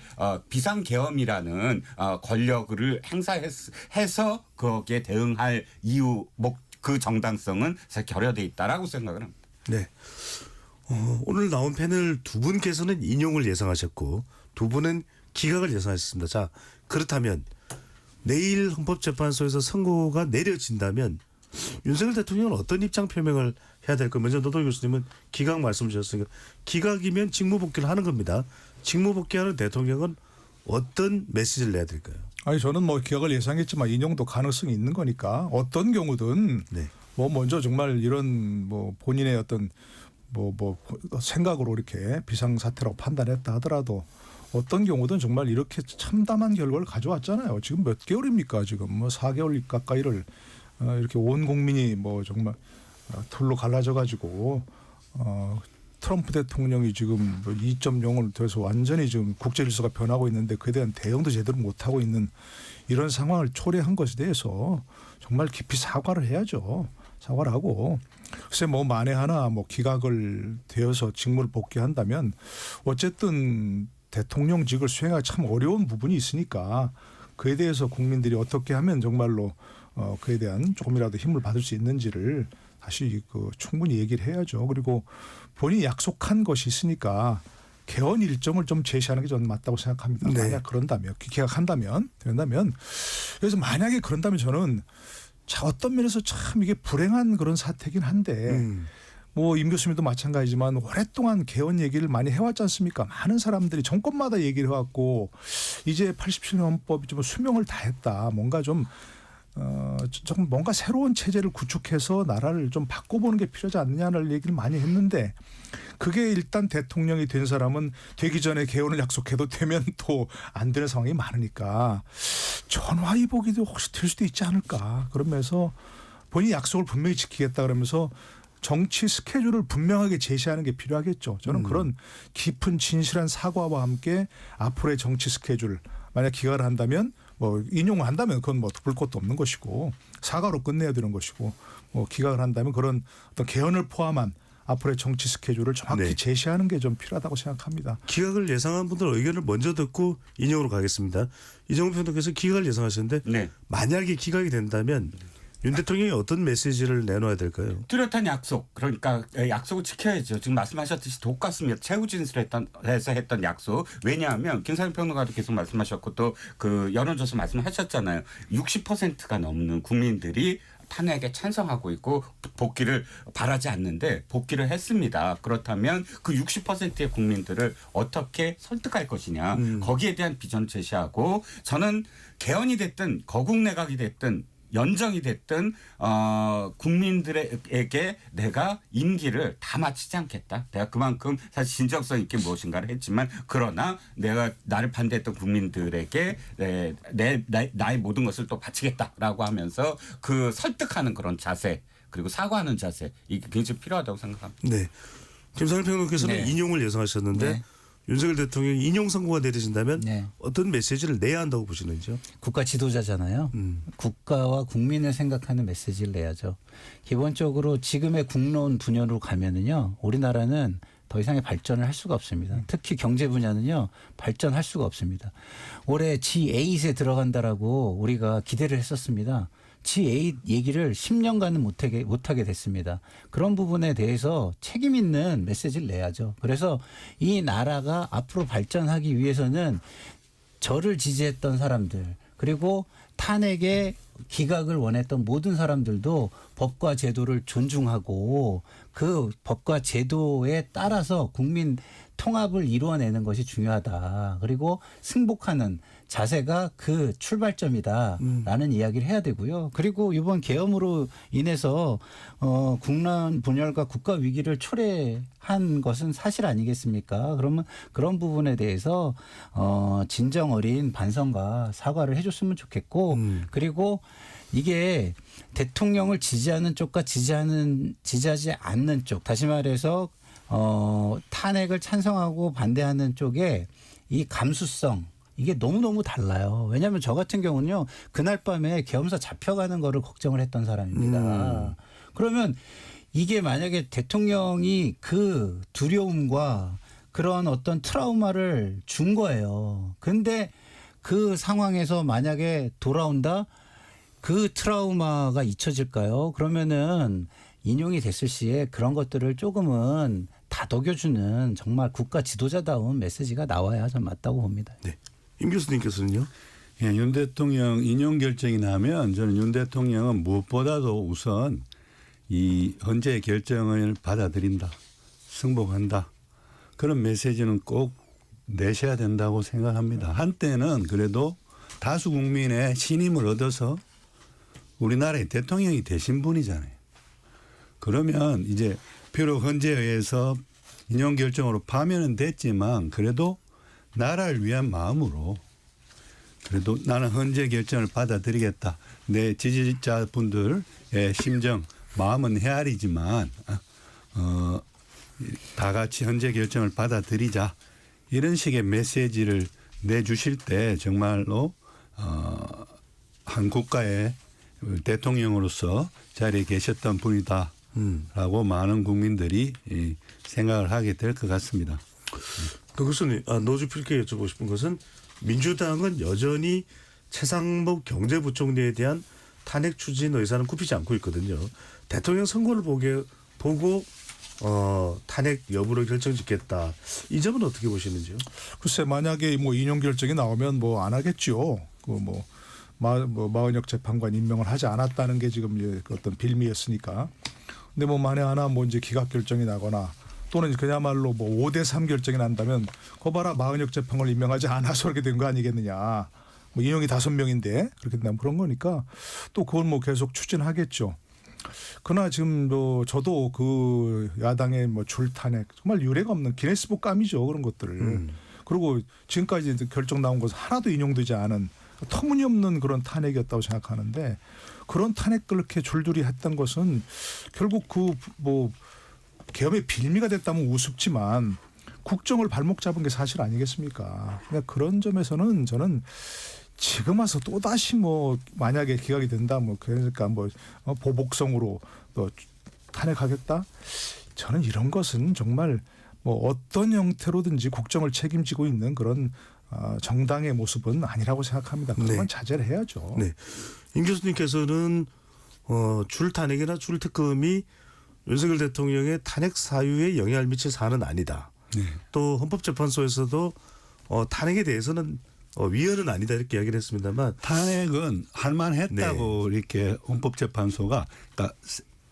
S9: 비상계엄이라는 권력을 행사해서 거기에 대응할 이유 그 정당성은 사실 결여돼 있다라고 생각을 합니다.
S1: 네. 오늘 나온 패널 두 분께서는 인용을 예상하셨고 두 분은 기각을 예상하셨습니다. 자, 그렇다면 내일 헌법재판소에서 선고가 내려진다면 윤석열 대통령은 어떤 입장 표명을 해야 될까요? 먼저 노동 교수님은 기각 말씀 주셨으니까 기각이면 직무복귀를 하는 겁니다. 직무복귀하는 대통령은 어떤 메시지를 내야 될까요?
S4: 아니 저는 뭐 기각을 예상했지만 인용도 가능성이 있는 거니까 어떤 경우든
S1: 네.
S4: 뭐 먼저 정말 이런 뭐 본인의 어떤 뭐 생각으로 이렇게 비상사태라고 판단했다 하더라도 어떤 경우든 정말 이렇게 참담한 결과를 가져왔잖아요. 지금 몇 개월입니까? 지금 뭐 4개월 가까이를 이렇게 온 국민이 뭐 정말 둘로 갈라져 가지고 트럼프 대통령이 지금 2.0을 돼서 완전히 지금 국제 질서가 변하고 있는데 그에 대한 대응도 제대로 못하고 있는 이런 상황을 초래한 것에 대해서 정말 깊이 사과를 해야죠. 사과를 하고 글쎄 뭐 만에 하나 뭐 기각을 되어서 직무를 복귀한다면 어쨌든 대통령직을 수행하기 참 어려운 부분이 있으니까 그에 대해서 국민들이 어떻게 하면 정말로 그에 대한 조금이라도 힘을 받을 수 있는지를 다시 충분히 얘기를 해야죠. 그리고 본인이 약속한 것이 있으니까 개헌 일정을 좀 제시하는 게 저는 맞다고 생각합니다.
S1: 네.
S4: 만약 그런다면 기각한다면 된다면 그래서 만약에 그런다면 저는 자 어떤 면에서 참 이게 불행한 그런 사태긴 한데 뭐 임 교수님도 마찬가지지만 오랫동안 개헌 얘기를 많이 해왔지 않습니까? 많은 사람들이 정권마다 얘기를 해왔고 이제 87년 헌법이 좀 수명을 다했다. 뭔가 좀 뭔가 새로운 체제를 구축해서 나라를 좀 바꿔보는 게 필요하지 않느냐는 얘기를 많이 했는데 그게 일단 대통령이 된 사람은 되기 전에 개헌을 약속해도 되면 또 안 되는 상황이 많으니까 전화위복이도 혹시 될 수도 있지 않을까. 그러면서 본인이 약속을 분명히 지키겠다 그러면서 정치 스케줄을 분명하게 제시하는 게 필요하겠죠. 저는 그런 깊은 진실한 사과와 함께 앞으로의 정치 스케줄 만약 기각을 한다면 뭐 인용을 한다면 그건 뭐 볼 것도 없는 것이고 사과로 끝내야 되는 것이고 뭐 기각을 한다면 그런 어떤 개헌을 포함한 앞으로의 정치 스케줄을 정확히
S1: 네.
S4: 제시하는 게 좀 필요하다고 생각합니다.
S1: 기각을 예상한 분들 의견을 먼저 듣고 인용으로 가겠습니다. 이정훈 평론가께서 기각을 예상하셨는데
S9: 네.
S1: 만약에 기각이 된다면 윤 대통령이 어떤 메시지를 내놓아야 될까요?
S9: 뚜렷한 약속, 그러니까 약속을 지켜야죠. 지금 말씀하셨듯이 독같습니다. 최후 진술에서 했던 약속. 왜냐하면 김상현 평론가도 계속 말씀하셨고 또 그 여론조사 말씀하셨잖아요. 60%가 넘는 국민들이 탄핵에 찬성하고 있고 복귀를 바라지 않는데 복귀를 했습니다. 그렇다면 그 60%의 국민들을 어떻게 설득할 것이냐. 거기에 대한 비전을 제시하고 저는 개헌이 됐든 거국 내각이 됐든 연정이 됐든 국민들에게 내가 임기를 다 마치지 않겠다. 내가 그만큼 사실 진정성 있게 무엇인가를 했지만 그러나 내가 나를 반대했던 국민들에게 나의 모든 것을 또 바치겠다라고 하면서 그 설득하는 그런 자세 그리고 사과하는 자세 이게 굉장히 필요하다고 생각합니다.
S1: 네. 김상일 평론가께서는
S10: 네.
S1: 인용을 예상하셨는데
S10: 네.
S1: 윤석열 대통령이 인용 선고가 내려진다면
S10: 네.
S1: 어떤 메시지를 내야 한다고 보시는지요?
S10: 국가 지도자잖아요. 국가와 국민을 생각하는 메시지를 내야죠. 기본적으로 지금의 국론 분야로 가면은요, 우리나라는 더 이상의 발전을 할 수가 없습니다. 특히 경제 분야는요, 발전할 수가 없습니다. 올해 G8에 들어간다라고 우리가 기대를 했었습니다. G8 얘기를 10년간은 못하게 됐습니다. 그런 부분에 대해서 책임 있는 메시지를 내야죠. 그래서 이 나라가 앞으로 발전하기 위해서는 저를 지지했던 사람들, 그리고 탄핵의 기각을 원했던 모든 사람들도 법과 제도를 존중하고 그 법과 제도에 따라서 국민 통합을 이루어내는 것이 중요하다. 그리고 승복하는 자세가 그 출발점이다라는 이야기를 해야 되고요. 그리고 이번 계엄으로 인해서 국난 분열과 국가 위기를 초래한 것은 사실 아니겠습니까? 그러면 그런 부분에 대해서 진정 어린 반성과 사과를 해줬으면 좋겠고, 그리고 이게 대통령을 지지하는 쪽과 지지하지 않는 쪽, 다시 말해서 탄핵을 찬성하고 반대하는 쪽에 이 감수성, 이게 너무너무 달라요. 왜냐하면 저 같은 경우는요, 그날 밤에 계엄사 잡혀가는 거를 걱정을 했던 사람입니다. 그러면 이게 만약에 대통령이 그 두려움과 그런 어떤 트라우마를 준 거예요. 근데 그 상황에서 만약에 돌아온다? 그 트라우마가 잊혀질까요? 그러면은 인용이 됐을 시에 그런 것들을 조금은 다독여주는 정말 국가 지도자다운 메시지가 나와야 좀 맞다고 봅니다.
S1: 네. 임 교수님께서는요?
S3: 예, 윤 대통령 인용 결정이 나면 저는 윤 대통령은 무엇보다도 우선 이 헌재의 결정을 받아들인다, 승복한다, 그런 메시지는 꼭 내셔야 된다고 생각합니다. 한때는 그래도 다수 국민의 신임을 얻어서 우리나라의 대통령이 되신 분이잖아요. 그러면 이제 비록 헌재에 의해서 인용 결정으로 파면은 됐지만 그래도 나라를 위한 마음으로 그래도 나는 헌재 결정을 받아들이겠다. 내 지지자분들의 심정, 마음은 헤아리지만 다 같이 헌재 결정을 받아들이자. 이런 식의 메시지를 내주실 때 정말로 한 국가의 대통령으로서 자리에 계셨던 분이다라고 많은 국민들이 생각을 하게 될 것 같습니다.
S1: 그 교수님, 노주필께 여쭤보고 싶은 것은 민주당은 여전히 최상목 경제부총리에 대한 탄핵 추진 의사는 굽히지 않고 있거든요. 대통령 선거를 보고 탄핵 여부를 결정짓겠다. 이 점은 어떻게 보시는지요?
S4: 글쎄 만약에 뭐 인용 결정이 나오면 뭐 안 하겠죠. 마은혁 재판관 임명을 하지 않았다는 게 지금 어떤 빌미였으니까. 근데 뭐 만에 하나 뭐 이제 기각 결정이 나거나 또는 그야말로 뭐 5대3 결정이 난다면 거 봐라 마은혁 재판관을 임명하지 않아서 그렇게 된 거 아니겠느냐. 뭐 인용이 5명인데 그렇게 된다면 그런 거니까 또 그걸 뭐 계속 추진하겠죠. 그러나 지금 뭐 저도 그 야당의 뭐 줄탄핵 정말 유례가 없는 기네스북 감이죠. 그런 것들을. 그리고 지금까지 결정 나온 것은 하나도 인용되지 않은 터무니없는 그런 탄핵이었다고 생각하는데 그런 탄핵 그렇게 줄줄이 했던 것은 결국 그 뭐 계엄의 빌미가 됐다면 우습지만 국정을 발목 잡은 게 사실 아니겠습니까? 그러니까 그런 점에서는 저는 지금 와서 또 다시 뭐 만약에 기각이 된다 뭐 그러니까 뭐 보복성으로 또 탄핵하겠다. 저는 이런 것은 정말 뭐 어떤 형태로든지 국정을 책임지고 있는 그런 정당의 모습은 아니라고 생각합니다. 그건
S1: 네.
S4: 자제를 해야죠.
S1: 네. 임 교수님께서는 줄탄핵이나 줄특검이 윤석열 대통령의 탄핵 사유에 영향을 미칠 사안은 아니다.
S3: 네.
S1: 또 헌법재판소에서도 탄핵에 대해서는 위헌은 아니다 이렇게 이야기를 했습니다만
S3: 탄핵은 할만했다고 이렇게 헌법재판소가 그러니까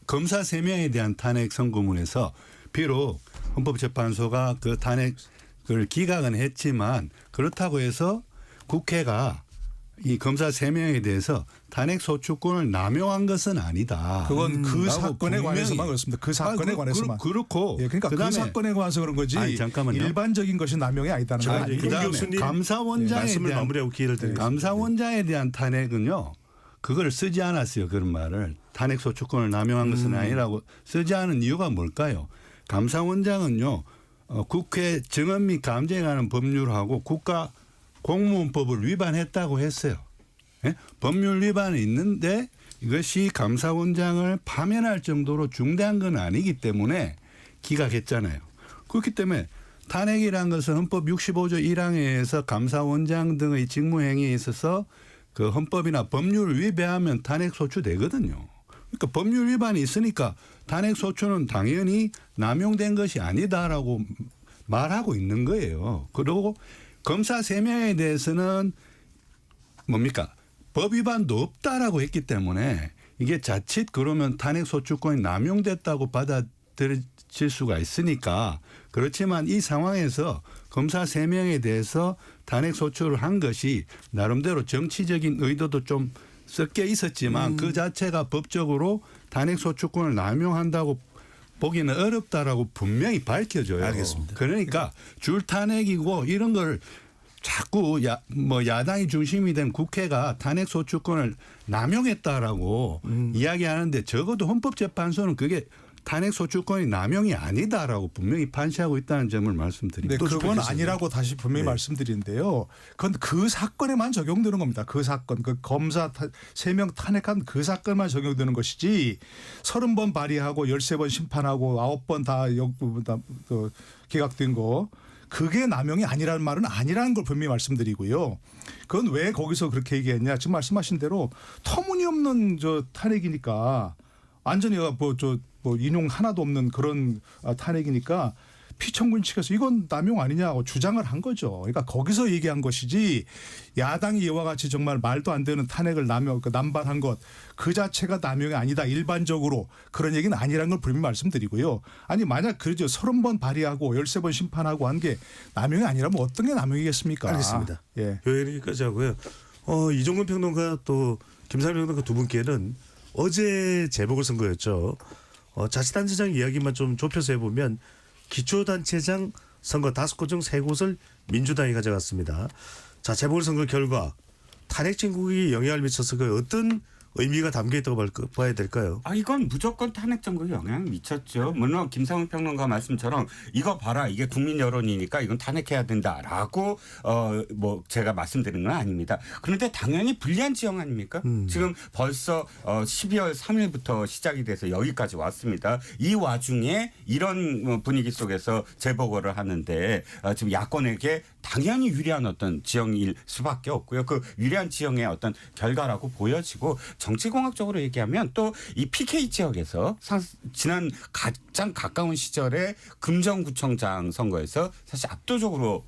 S3: 검사 3명에 대한 탄핵 선고문에서 비록 헌법재판소가 그 탄핵을 기각은 했지만 그렇다고 해서 국회가 이 검사 3명에 대해서 탄핵 소추권을 남용한 것은 아니다.
S4: 그건 그 사건에 관해서만 그렇습니다. 그 사건에 관해서만.
S3: 그렇고.
S4: 예, 그러니까 그 사건에 관해서 그런 거지.
S3: 아니, 잠깐만요.
S4: 일반적인 것이 남용이 아니다는 거 아니에요.
S1: 임 교수님
S3: 감사원장에
S1: 말씀을
S3: 대한
S1: 마무리하고 기회를 드리겠습니다.
S3: 감사원장에 대한 탄핵은요. 그걸 쓰지 않았어요. 그런 말을. 탄핵 소추권을 남용한 것은 아니라고 쓰지 않은 이유가 뭘까요? 감사원장은요 국회 증언 및 감정에 관한 법률하고 국가 공무원법을 위반했다고 했어요. 예? 법률 위반이 있는데 이것이 감사원장을 파면할 정도로 중대한 건 아니기 때문에 기각했잖아요. 그렇기 때문에 탄핵이라는 것은 헌법 65조 1항에 의해서 감사원장 등의 직무행위에 있어서 그 헌법이나 법률을 위배하면 탄핵 소추되거든요. 그러니까 법률 위반이 있으니까 탄핵 소추는 당연히 남용된 것이 아니다라고 말하고 있는 거예요. 그리고 검사 3명에 대해서는 뭡니까? 법 위반도 없다라고 했기 때문에 이게 자칫 그러면 탄핵 소추권이 남용됐다고 받아들일 수가 있으니까 그렇지만 이 상황에서 검사 3명에 대해서 탄핵 소추를 한 것이 나름대로 정치적인 의도도 좀 섞여 있었지만 그 자체가 법적으로 탄핵 소추권을 남용한다고 보기는 어렵다라고 분명히 밝혀져요.
S1: 알겠습니다.
S3: 그러니까 줄 탄핵이고 이런 걸 자꾸 야당이 중심이 된 국회가 탄핵 소추권을 남용했다라고 이야기하는데 적어도 헌법재판소는 그게 탄핵 소추권이 남용이 아니다라고 분명히 판시하고 있다는 점을 말씀드립니다.
S4: 네, 그건 아니라고 다시 분명히 말씀드리는데요. 그건 그 사건에만 적용되는 겁니다. 그 사건, 그 검사 3명 탄핵한 그 사건만 적용되는 것이지 30번 발의하고 13번 심판하고 9번 다 기각된 거 그게 남용이 아니라는 말은 아니라는 걸 분명히 말씀드리고요. 그건 왜 거기서 그렇게 얘기했냐. 지금 말씀하신 대로 터무니없는 탄핵이니까 완전히 뭐 인용 하나도 없는 그런 탄핵이니까 피청군 측에서 이건 남용 아니냐고 주장을 한 거죠. 그러니까 거기서 얘기한 것이지 야당이 이와 같이 정말 말도 안 되는 탄핵을 남발한 것 그 자체가 남용이 아니다. 일반적으로 그런 얘기는 아니라는 걸 분명히 말씀드리고요. 아니 만약 그러죠. 30번 발의하고 13번 심판하고 한 게 남용이 아니라면 어떤 게 남용이겠습니까?
S1: 알겠습니다.
S3: 예.
S1: 여기까지 하고요. 이종근 평론가 또 김상일 평론가 두 분께는 어제 재보궐선거였죠. 자치단체장 이야기만 좀 좁혀서 해보면 기초단체장 선거 5곳 중 3곳을 민주당이 가져갔습니다. 자, 재보궐선거 결과 탄핵 정국이 영향을 미쳐서 그 어떤 의미가 담겨있다고 봐야 될까요?
S9: 이건 무조건 탄핵 정국에 영향을 미쳤죠. 물론 김상훈 평론가 말씀처럼 이거 봐라 이게 국민 여론이니까 이건 탄핵해야 된다라고 뭐 제가 말씀드린 건 아닙니다. 그런데 당연히 불리한 지형 아닙니까? 지금 벌써 12월 3일부터 시작이 돼서 여기까지 왔습니다. 이 와중에 이런 분위기 속에서 재보궐을 하는데 지금 야권에게 당연히 유리한 어떤 지형일 수밖에 없고요. 그 유리한 지형의 어떤 결과라고 보여지고 정치공학적으로 얘기하면 또 이 PK 지역에서 지난 가장 가까운 시절에 금정구청장 선거에서 사실 압도적으로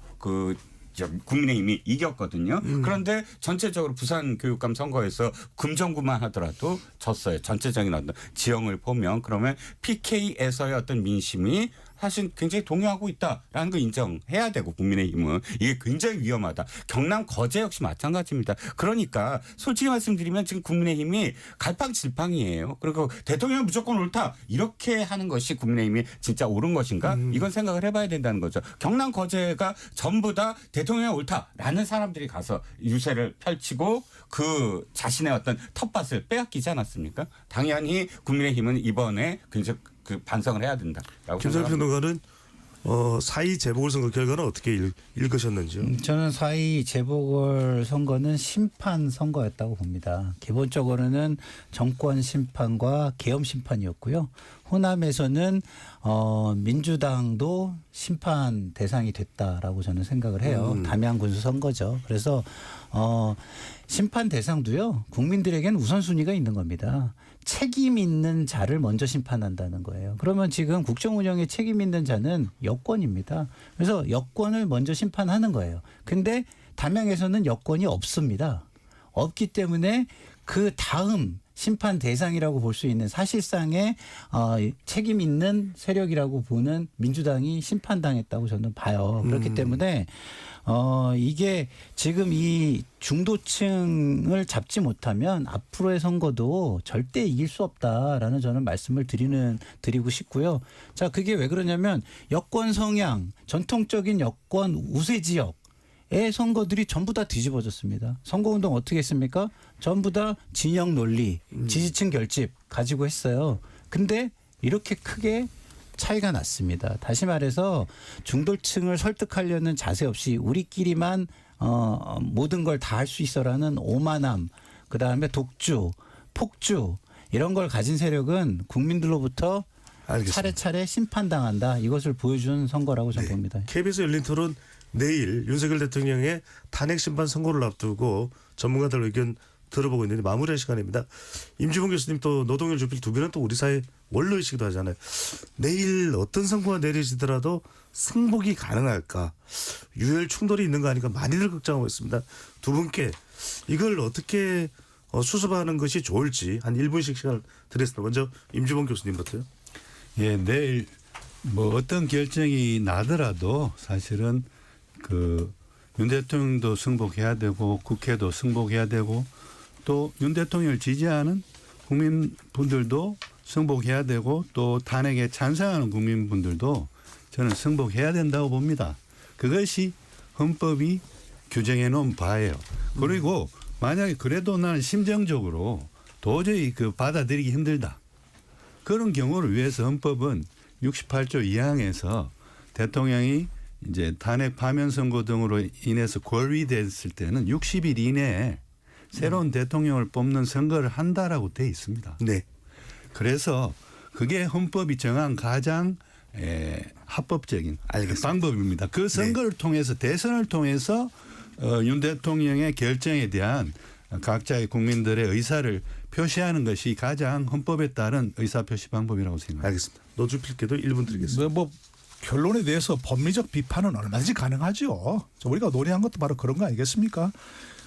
S9: 국민의힘이 이겼거든요. 그런데 전체적으로 부산교육감 선거에서 금정구만 하더라도 졌어요. 전체적인 어떤 지형을 보면 그러면 PK에서의 어떤 민심이 사실 굉장히 동요하고 있다라는 걸 인정해야 되고 국민의힘은 이게 굉장히 위험하다. 경남 거제 역시 마찬가지입니다. 그러니까 솔직히 말씀드리면 지금 국민의힘이 갈팡질팡이에요. 그리고 대통령이 무조건 옳다 이렇게 하는 것이 국민의힘이 진짜 옳은 것인가? 이건 생각을 해봐야 된다는 거죠. 경남 거제가 전부 다 대통령이 옳다라는 사람들이 가서 유세를 펼치고 그 자신의 어떤 텃밭을 빼앗기지 않았습니까? 당연히 국민의힘은 이번에 굉장히 반성을 해야 된다라고
S1: 김상일
S9: 생각합니다.
S1: 평론가는 4.2 재보궐선거 결과는 어떻게 읽으셨는지요?
S10: 저는 4.2 재보궐선거는 심판 선거였다고 봅니다. 기본적으로는 정권 심판과 계엄 심판이었고요. 호남에서는 민주당도 심판 대상이 됐다라고 저는 생각을 해요. 담양 군수 선거죠. 그래서 심판 대상도요. 국민들에게는 우선순위가 있는 겁니다. 책임 있는 자를 먼저 심판한다는 거예요. 그러면 지금 국정 운영에 책임 있는 자는 여권입니다. 그래서 여권을 먼저 심판하는 거예요. 근데 담양에서는 여권이 없습니다. 없기 때문에 그 다음 심판 대상이라고 볼 수 있는 사실상의 책임 있는 세력이라고 보는 민주당이 심판당했다고 저는 봐요. 그렇기 때문에 이게 지금 이 중도층을 잡지 못하면 앞으로의 선거도 절대 이길 수 없다라는 저는 말씀을 드리고 싶고요. 자, 그게 왜 그러냐면 여권 성향, 전통적인 여권 우세 지역의 선거들이 전부 다 뒤집어졌습니다. 선거운동 어떻게 했습니까? 전부 다 진영 논리, 지지층 결집 가지고 했어요. 근데 이렇게 크게 차이가 났습니다. 다시 말해서 중도층을 설득하려는 자세 없이 우리끼리만 모든 걸 다 할 수 있어라는 오만함, 그다음에 독주, 폭주 이런 걸 가진 세력은 국민들로부터
S1: 알겠습니다.
S10: 차례차례 심판당한다. 이것을 보여준 선거라고 저는 봅니다.
S1: KBS 열린 토론 내일 윤석열 대통령의 탄핵 심판 선고를 앞두고 전문가들 의견 들어보고 있는데 마무리할 시간입니다. 임주봉 교수님 또 노동열 주필 두 분은 또 우리 사회 원로이시기도 하잖아요. 내일 어떤 선고가 내려지더라도 승복이 가능할까? 유혈 충돌이 있는 거 아닌가 많이들 걱정하고 있습니다. 두 분께 이걸 어떻게 수습하는 것이 좋을지 한 1분씩 시간을 드리겠습니다. 먼저 임주봉 교수님부터요.
S3: 예, 내일 뭐 어떤 결정이 나더라도 사실은 그 윤 대통령도 승복해야 되고 국회도 승복해야 되고 또 윤 대통령을 지지하는 국민분들도 승복해야 되고 또 탄핵에 찬성하는 국민분들도 저는 승복해야 된다고 봅니다. 그것이 헌법이 규정해 놓은 바예요. 그리고 만약에 그래도 나는 심정적으로 도저히 그 받아들이기 힘들다. 그런 경우를 위해서 헌법은 68조 2항에서 대통령이 이제 탄핵 파면 선고 등으로 인해서 권리됐을 때는 60일 이내에 새로운 대통령을 뽑는 선거를 한다라고 돼 있습니다.
S1: 네.
S3: 그래서 그게 헌법이 정한 가장 합법적인 방법입니다. 그 선거를 통해서 대선을 통해서 윤 대통령의 결정에 대한 각자의 국민들의 의사를 표시하는 것이 가장 헌법에 따른 의사표시 방법이라고 생각합니다.
S1: 알겠습니다. 노주필께도 1분 드리겠습니다.
S4: 뭐 결론에 대해서 법리적 비판은 얼마든지 가능하죠. 우리가 논의한 것도 바로 그런 거 아니겠습니까?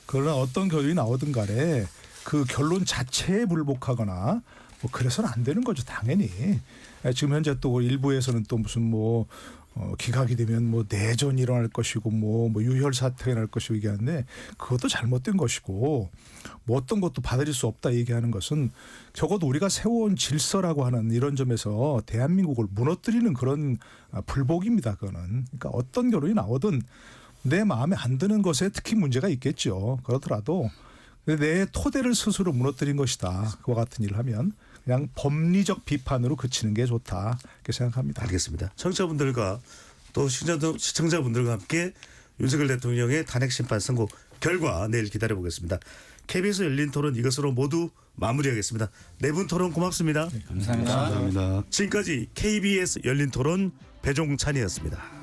S4: 그러나 어떤 결론이 나오든 간에 그 결론 자체에 불복하거나 뭐 그래서는 안 되는 거죠. 당연히. 지금 현재 또 일부에서는 또 무슨 뭐 기각이 되면 뭐 내전이 일어날 것이고 뭐 유혈 사태가 날 것이고 얘기하는데 그것도 잘못된 것이고 뭐 어떤 것도 받아들일 수 없다 얘기하는 것은 적어도 우리가 세워온 질서라고 하는 이런 점에서 대한민국을 무너뜨리는 그런 불복입니다. 그거는. 그러니까 어떤 결론이 나오든 내 마음에 안 드는 것에 특히 문제가 있겠죠. 그렇더라도 내 토대를 스스로 무너뜨린 것이다. 그와 같은 일을 하면 그냥 법리적 비판으로 그치는 게 좋다. 이렇게 생각합니다.
S1: 알겠습니다. 청취자분들과 또 시청자분들과 함께 윤석열 대통령의 탄핵 심판 선고 결과 내일 기다려보겠습니다. KBS 열린 토론 이것으로 모두 마무리하겠습니다. 네 분 토론 고맙습니다.
S10: 감사합니다.
S3: 감사합니다.
S1: 지금까지 KBS 열린 토론 배종찬이었습니다.